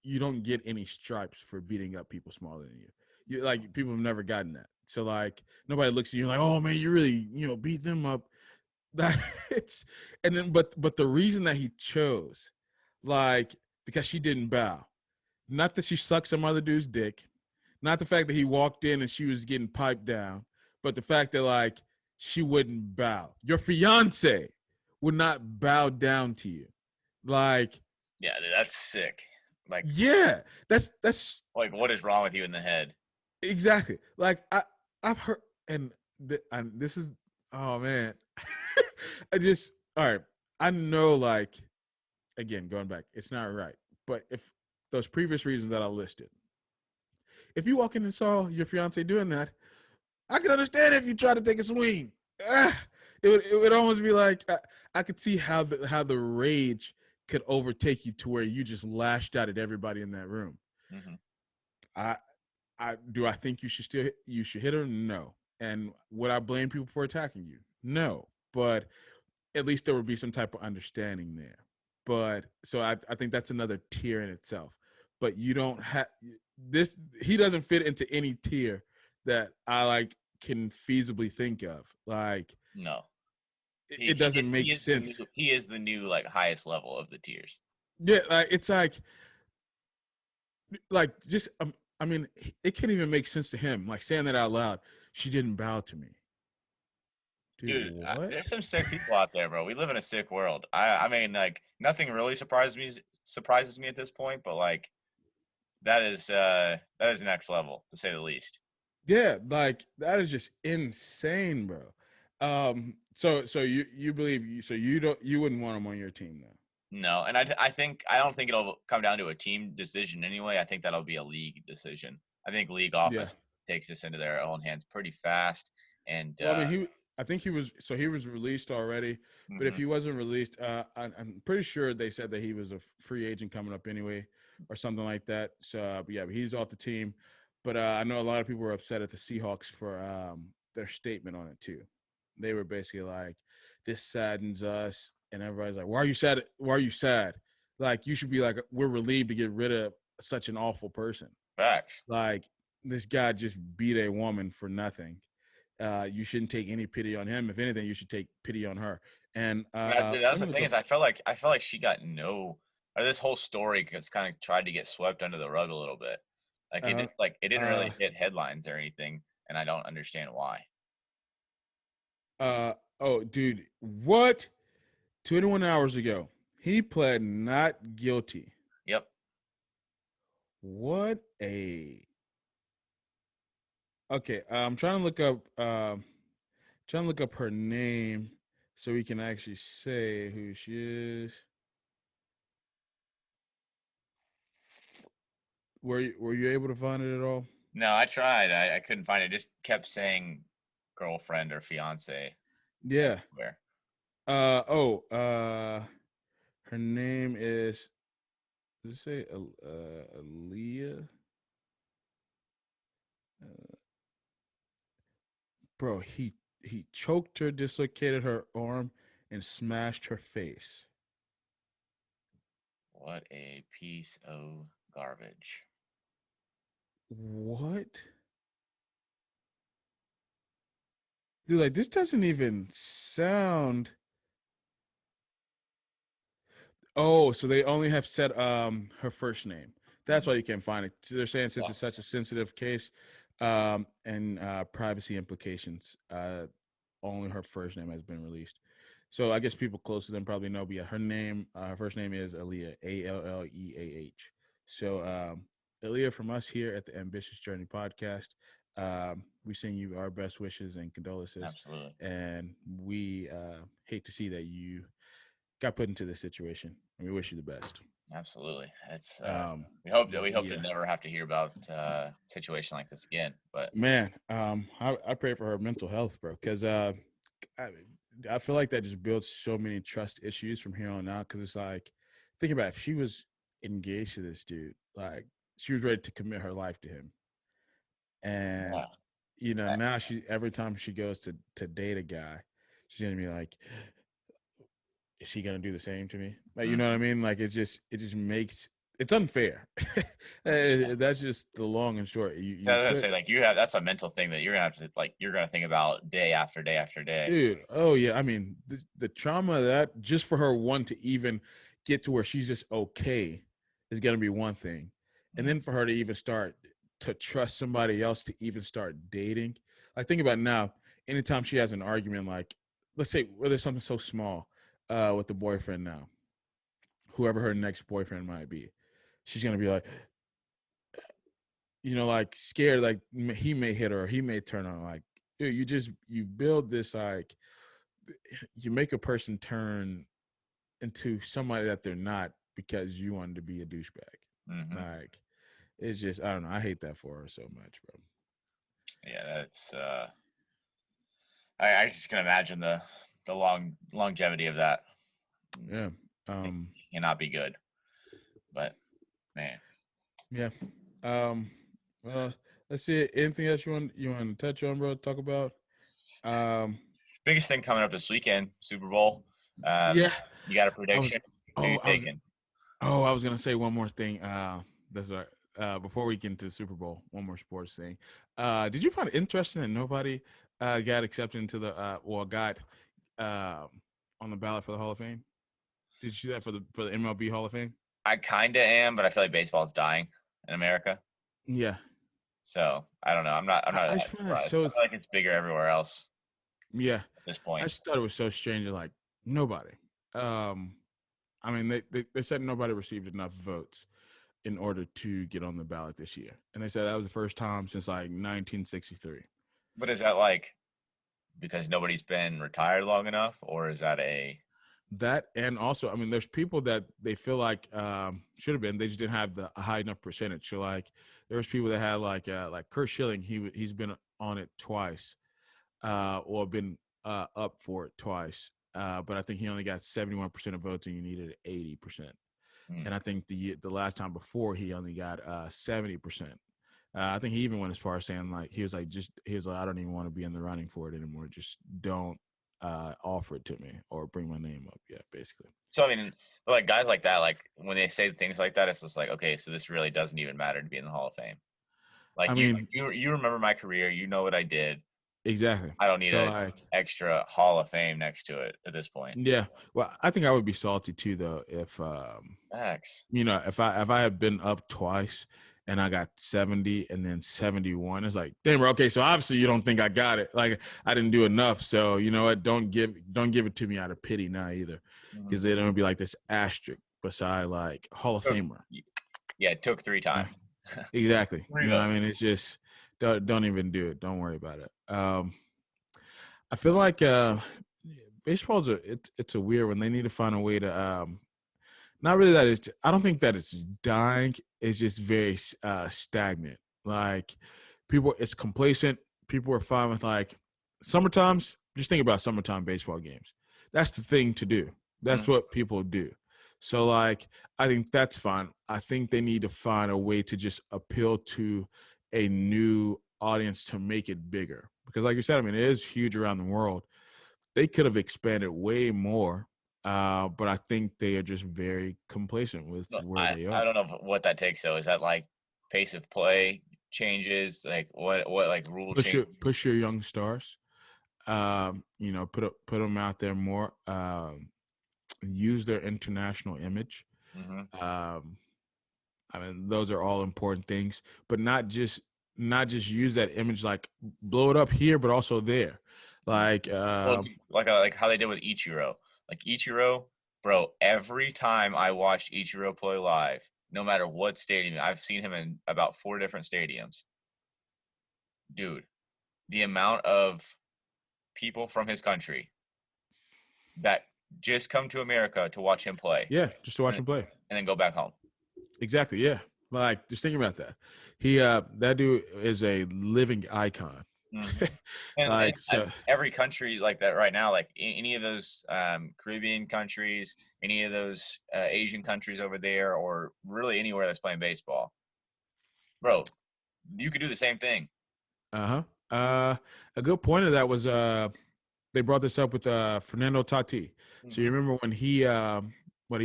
you don't get any stripes for beating up people smaller than you. You like, people have never gotten that. So like nobody looks at you like, oh man, you really beat them up. That it's and then but the reason that he chose, like, because she didn't bow. Not that she sucked some other dude's dick, not the fact that he walked in and she was getting piped down, but the fact that like she wouldn't bow. Your fiance would not bow down to you. Like, Yeah, dude, that's sick. Like, yeah, that's like what is wrong with you in the head? exactly. Like I've heard, and this is, oh man, I just, all right. I know, like, again, going back, it's not right. But if those previous reasons that I listed, if you walk in and saw your fiance doing that, I can understand if you try to take a swing. It would almost be like I could see how the rage could overtake you to where you just lashed out at everybody in that room. Hmm. I I think you should hit her? No. And would I blame people for attacking you? No. But at least there would be some type of understanding there. But so I think that's another tier in itself. But you don't have this. He doesn't fit into any tier that I like can feasibly think of. Like No, it doesn't he make is the sense. new like highest level of the tiers. Yeah, like it's like just I mean, it can't even make sense to him. Like saying that out loud. She didn't bow to me, dude. Dude, What? there's some sick people out there, bro. We live in a sick world. I mean, like nothing really surprises me at this point, but like that is next level to say the least. Yeah, like that is just insane, bro. So you believe you wouldn't want him on your team though. No, and I don't think it'll come down to a team decision anyway. I think that'll be a league decision. I think league Yeah. office takes this into their own hands pretty fast. And Well, I mean, I think he was released already, but if mhm. he wasn't released, I'm pretty sure they said that he was a free agent coming up anyway, or something like that. So, but yeah, but he's off the team. But I know a lot of people were upset at the Seahawks for their statement on it too. They were basically like, "This saddens us," and everybody's like, "Why are you sad? Why are you sad? Like, you should be like, we're relieved to get rid of such an awful person. Facts. Like, this guy just beat a woman for nothing. You shouldn't take any pity on him. If anything, you should take pity on her." And And that let was me the look thing up. is I felt like she got no or this whole story gets kind of tried to get swept under the rug a little bit. Uh, Like it didn't uh, really hit headlines or anything, and I don't understand why. oh, dude, what? 21 hours ago, he pled not guilty. Yep. What a. Okay, I'm trying to look up. Trying to look up her name so we can actually say who she is. Were you able to find it at all? No, I tried. I couldn't find it. Just kept saying girlfriend or fiance Yeah. everywhere. Oh. Her name is. Does it say Aaliyah? Uh, bro, he choked her, dislocated her arm, and smashed her face. What a piece of garbage. What? Dude, like this doesn't even sound. Oh, so they only have said her first name. That's why you can't find it. So they're saying since Yeah. it's such a sensitive case, and privacy implications, only her first name has been released. So I guess people close to them probably know. But yeah, her first name is Aaliyah, Alleah. So Aaliyah, from us here at the Ambitious Journey podcast, we send you our best wishes and condolences, Absolutely. and we hate to see that you got put into this situation, and we wish you the best. Absolutely. It's we hope to Yeah, never have to hear about a situation like this again. But man, I pray for her mental health, bro, because I, I feel like that just builds so many trust issues from here on out. Because it's like, think about it, if she was engaged to this dude, like she was ready to commit her life to him, and yeah, now she every time she goes to date a guy, she's gonna be like, is she gonna do the same to me? Like, you know what I mean? Like, it just makes it's unfair. That's just the long and short. I You was gonna put say like that's a mental thing that you're gonna have to you're gonna think about day after day after day. dude. Oh yeah, I mean the trauma that just for her one to even get to where she's just okay is gonna be one thing, and Mm. then for her to even start to trust somebody else to even start dating. Like think about it now. Anytime she has an argument, like let's say whether it's something so small, with the boyfriend now, whoever her next boyfriend might be, she's gonna be like, like scared, like he may hit her, or he may turn on. Like, dude, you build this like you make a person turn into somebody that they're not because you wanted to be a douchebag. Mm-hmm. Like, it's just I don't know. I hate that for her so much, bro. Yeah, that's I just can imagine the longevity of that. Yeah. It cannot be good. But man, Yeah. Um. Let's see. Anything else you want to touch on, bro? Talk about. Um. biggest thing coming up this weekend, Super Bowl. Yeah. You got a I was. prediction? Who Oh, you I was. taking? Oh, I was gonna say one more thing. That's right. Before we get into the Super Bowl, one more sports thing. Did you find it interesting that nobody got accepted into the got on the ballot for the Hall of Fame? Did you see that for the MLB Hall of Fame? I kind of am, but I feel like baseball's dying in America. Yeah, So I don't know. I'm not I that just find that surprised. so. I feel like it's bigger everywhere else Yeah, at this I point. just thought it was so strange. Like nobody. Um, I mean, they said nobody received enough votes in order to get on the ballot this year, and they said that was the first time since like 1963. But is that like because nobody's been retired long enough, or is that a That and also, I mean, there's people that they feel like should have been. They just didn't have the a high enough percentage. So like, there's people that had like Kurt Schilling. He's been on it twice, or been up for it twice. But I think he only got 71% of votes, and you needed 80%. hmm, And I think the last time before he only got 70%. I think he even went as far as saying like he was like I don't even want to be in the running for it anymore. Just don't offer it to me or bring my name up. Yeah, basically. so? I mean, but like guys like that, like when they say things like that, it's just like okay, so this really doesn't even matter to be in the Hall of Fame. I Like mean, you remember my career, you know what I did. exactly. I don't need So a like, extra Hall of Fame next to it at this point. yeah. Well, I think I would be salty too though if Max. if I had been up twice and I got 70 and then 71, it's like, damn, bro, okay, so obviously you don't think I got it. Like I didn't do enough. So you know what? Don't give it to me out of pity now either. Because then it'll be like this asterisk beside like Hall of Took, Famer. yeah, it took 3 Yeah, times. exactly. Three You know what votes. I mean? It's just don't even do it. Don't worry about it. I feel like baseball's it's a weird one. They need to find a way to not really that it's I don't think that it's dying. It's just very stagnant. Like people it's complacent. People are fine with like summertimes. Just think about summertime baseball games. That's the thing to do. That's Mhm. what people do. So like I think that's fine. I think they need to find a way to just appeal to a new audience to make it bigger. Because like you said, I mean, it is huge around the world. They could have expanded way more, but I think they are just very complacent with No, where I they I are. don't know what that takes though. Is that like pace of play changes? Like what like rule change? Push your young stars. Put them out there more. Use their international image. Hmm. Um, I mean, those are all important things, but not just use that image like blow it up here, but also there. Like, Well, like how they did with Ichiro. Like Ichiro, bro. Every time I watched Ichiro play live, no matter what stadium, I've seen him in about 4 different stadiums. Dude, the amount of people from his country that just come to America to watch him play, yeah, just to watch and, him play. and then go back home. Exactly. Yeah. Like, just think about that. That dude is a living icon. Hmm. And Like, so every country like that right now, like any of those Caribbean countries, any of those Asian countries over there, or really anywhere that's playing baseball, bro, you could do the same thing. uh-huh. A good point of that was they brought this up with Fernando Tati. So you Hmm. remember when he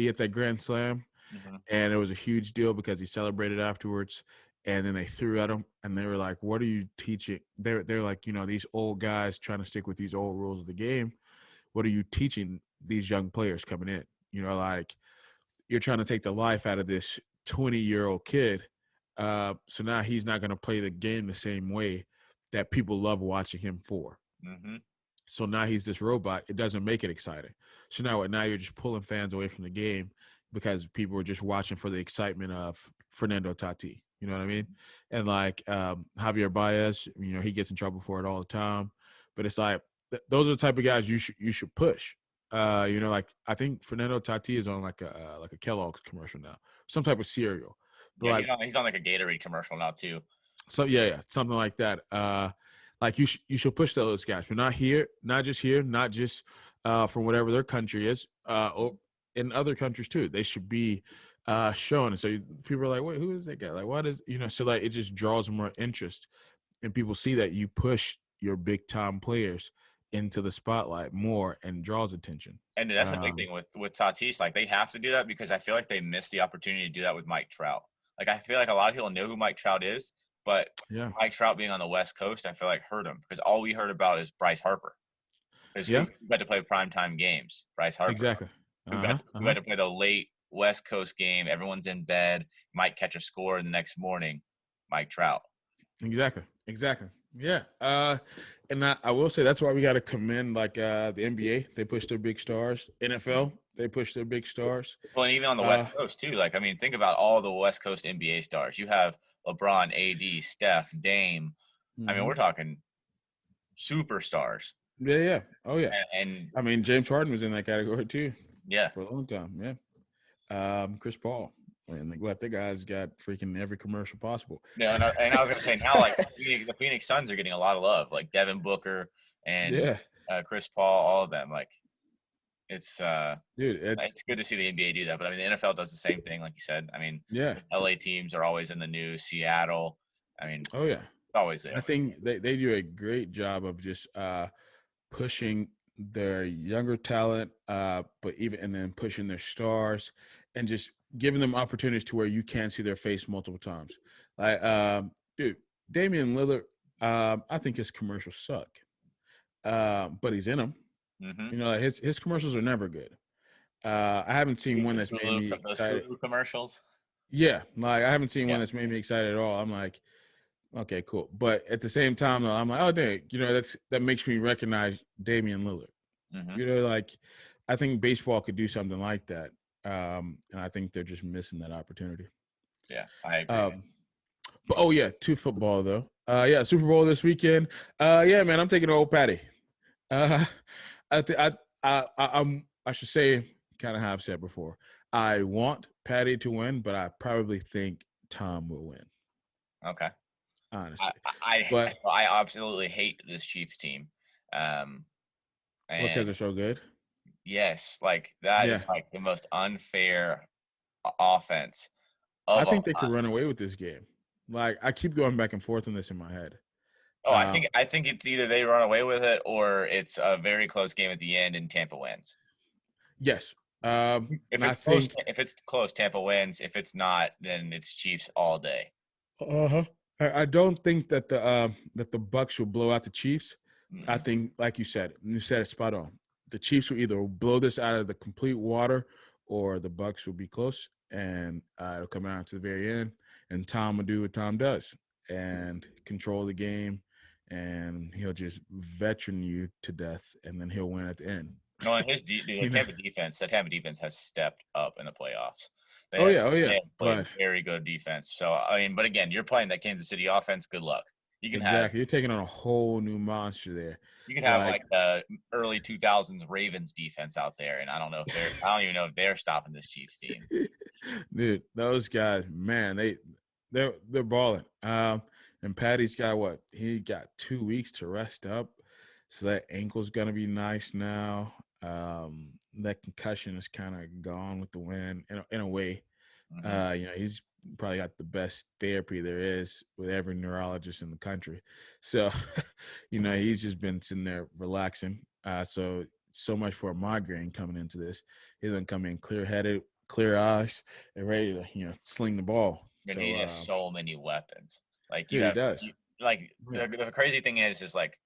hit that grand slam Hmm. and it was a huge deal because he celebrated afterwards, and then they threw at him and they were like, what are you teaching? They're like, these old guys trying to stick with these old rules of the game. What are you teaching these young players coming in? Like, you're trying to take the life out of this 20-year-old kid. So now he's not going to play the game the same way that people love watching him for. Hmm. So now he's this robot. It doesn't make it exciting. So now what? Now you're just pulling fans away from the game because people are just watching for the excitement of Fernando Tati. You know what I mean? And like Javier Baez, he gets in trouble for it all the time. But it's like those are the type of guys you should push. Like I think Fernando Tati is on like a Kellogg's commercial now, some type of cereal. But Yeah, like he's on like a Gatorade commercial now too. so yeah, something like that. Like you should push those guys. We're not just here, not just from whatever their country is, or in other countries too. They should be shown. And so people are like, wait, who is that guy? Like, what is So like it just draws more interest, and people see that you push your big time players into the spotlight more and draws attention. And that's the big thing with Tatis. Like they have to do that because I feel like they missed the opportunity to do that with Mike Trout. Like I feel like a lot of people know who Mike Trout is, but Yeah, Mike Trout being on the West Coast, I feel like hurt him because all we heard about is Bryce Harper. Because who yeah, got to play primetime games? Bryce Harper. exactly. Who Uh got huh. who got to play the late West Coast game? Everyone's in bed, might catch a score the next morning. Mike Trout. Exactly. Yeah. And I will say that's why we got to commend like the NBA. They push their big stars. NFL, they push their big stars. Well, and even on the Uh, West Coast too. Like I mean, think about all the West Coast NBA stars. You have LeBron, AD, Steph, Dame. I mean, mhm. we're talking superstars. Yeah, yeah. Oh yeah. And I mean, James Harden was in that category too yeah, for a long time. Yeah. Chris Paul. And like what the guy's got freaking every commercial possible. yeah. And I was gonna say now, like the Phoenix Suns are getting a lot of love, like Devin Booker and Yeah, Chris Paul, all of them. Like it's dude. It's it's good to see the NBA do that, but I mean the NFL does the same thing, like you said. I mean, yeah. LA teams are always in the news. Seattle, I mean, Oh yeah. it's always I there. think they do a great job of just pushing their younger talent, but even and then pushing their stars and just giving them opportunities to where you can see their face multiple times. Like, dude, Damian Lillard, I think his commercials suck, but he's in them. Mm-hmm. Like his commercials are never good. I haven't seen one that's made me Those excited. Hulu commercials. Yeah, like I haven't seen one Yeah. that's made me excited at all. I'm like, okay, cool. But at the same time, though, I'm like, oh dang, that makes me recognize Damian Lillard. Mm-hmm. Like I think baseball could do something like that, and I think they're just missing that opportunity. Yeah, I agree. Um, but oh yeah, to football though. Yeah, Super Bowl this weekend. Yeah, man, I'm taking old Patty. Uh, I th- I should say kind of how I've said before. I want Patty to win, but I probably think Tom will win. Okay. I Honestly, I but I absolutely hate this Chiefs team. Um, because and they're so good. Yes, like that Yeah, is like the most unfair offense I of all think they could time. run away with this game. Like I keep going back and forth on this in my head. Oh, Uh, I think it's either they run away with it or it's a very close game at the end and Tampa wins. yes, If and I it's close, think if it's close, Tampa wins. If it's not, then it's Chiefs all day. uh-huh. I don't think that the Bucks will blow out the Chiefs. I Mm-mm. think, like you said it spot on. The Chiefs will either blow this out of the complete water, or the Bucks will be close, and it'll come out to the very end, and Tom will do what Tom does and control the game, and he'll just veteran you to death, and then he'll win at the end. No, and the You know? Tampa defense has stepped up in the playoffs. Oh yeah, They have played but very good defense. So I mean, but again, you're playing that Kansas City offense. Good luck. You can have exactly, you're taking on a whole new monster there. you can have Like, like the early 2000s Ravens defense out there, and I don't even know if they're stopping this Chiefs team. dude, those guys, man, they're balling. And Patty's got what? He got 2 weeks to rest up, so that ankle's gonna be nice now. That concussion is kind of gone with the win in a way. Hmm. He's probably got the best therapy there is with every neurologist in the country. So, he's just been sitting there relaxing. So much for a migraine coming into this. He's gonna come in clear headed, clear eyes, and ready to sling the ball. And So, he has so many weapons. Like dude, he does. like Yeah. the crazy thing is like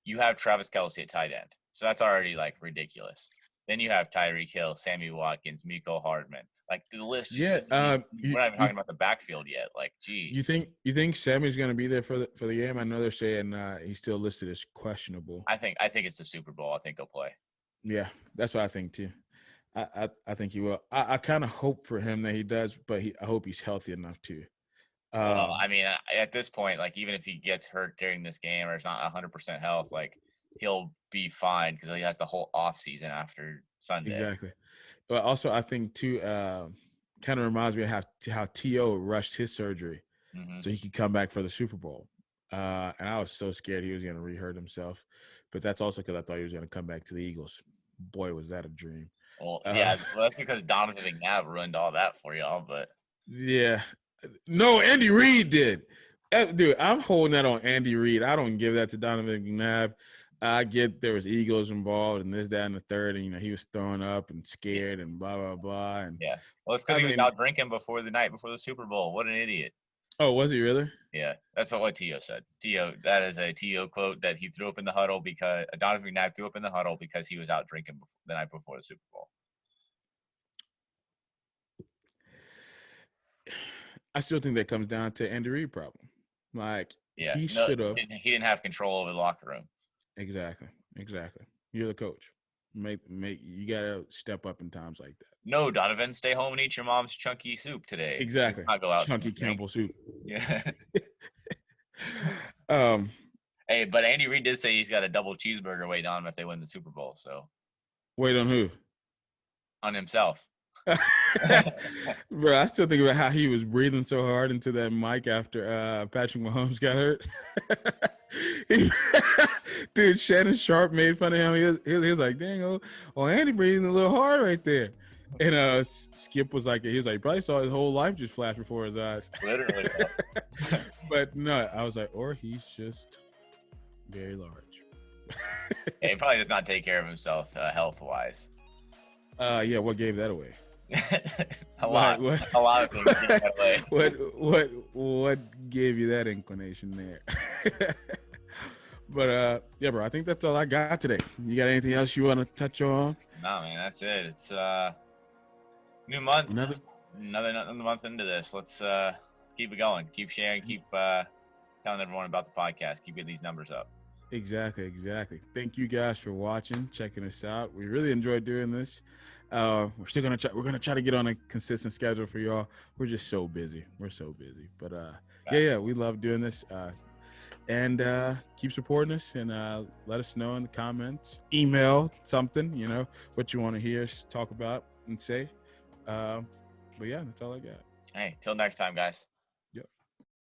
you have Travis Kelce at tight end, so that's already like ridiculous. Then you have Tyreek Hill, Sammy Watkins, Miko Hardman. Like the list just Yeah. we're not even talking about the backfield yet. Like, geez, You think Sammy's gonna be there for the game? I know they're saying he's still listed as questionable. I think it's the Super Bowl. I think he'll play. Yeah, that's what I think too. I think he will. I kind of hope for him that he does, but I hope he's healthy enough too. Well, Um, I mean, at this point, like even if he gets hurt during this game or it's not 100% health, like he'll be fine because he has the whole off season after Sunday. exactly. But also, I think too, kind of reminds me of how To rushed his surgery Hmm. so he could come back for the Super Bowl. And I was so scared he was going to re-hurt himself, but that's also because I thought he was going to come back to the Eagles. Boy, was that a dream. Well, Uh, yeah, well, that's because Donovan McNabb ruined all that for y'all. But yeah, no, Andy Reid did. Dude, I'm holding that on Andy Reid. I don't give that to Donovan McNabb. I get there was egos involved and this, that, and the third, and he was throwing up and scared and blah blah blah. And yeah, well, it's because I he was mean, out drinking before the night before the Super Bowl. What an idiot! oh, was he really? Yeah, that's what Tio said. Tio, that is a Tio quote that he threw up in the huddle because Donovan McNabb threw up in the huddle because he was out drinking the night before the Super Bowl. I still think that comes down to Andy Reid problem. Like Yeah, he no, should have. he didn't have control over the locker room. Exactly. You're the coach. Make you gotta step up in times like that. No, Donovan, stay home and eat your mom's chunky soup today. Do Exactly. not go out Chunky and drink. Campbell soup. Yeah. um. Hey, but Andy Reid did say he's got a double cheeseburger waiting on him if they win the Super Bowl. So Wait on who? on himself. Bro, I still think about how he was breathing so hard into that mic after Patrick Mahomes got hurt. Dude, Shannon Sharp made fun of him. He was like, "Dang, Andy breathing a little hard right there." And Skip was like, he probably saw his whole life just flash before his eyes. Literally. But no, I was like, or he's just very large. Yeah, he probably does not take care of himself health wise. Yeah, what gave that away? A lot of things get that way. What gave you that inclination there? But yeah, bro, I think that's all I got today. You got anything else you want to touch on? No, man, that's it. It's new month, Another another month into this. Let's keep it going. Keep sharing. Keep telling everyone about the podcast. Keep getting these numbers up. Exactly. Thank you guys for watching, checking us out. We really enjoyed doing this. We're still gonna try. We're gonna try to get on a consistent schedule for y'all. We're just so busy. But yeah, we love doing this. And keep supporting us and let us know in the comments. Email something, what you want to hear us talk about and say. But yeah, that's all I got. Hey, till next time, guys.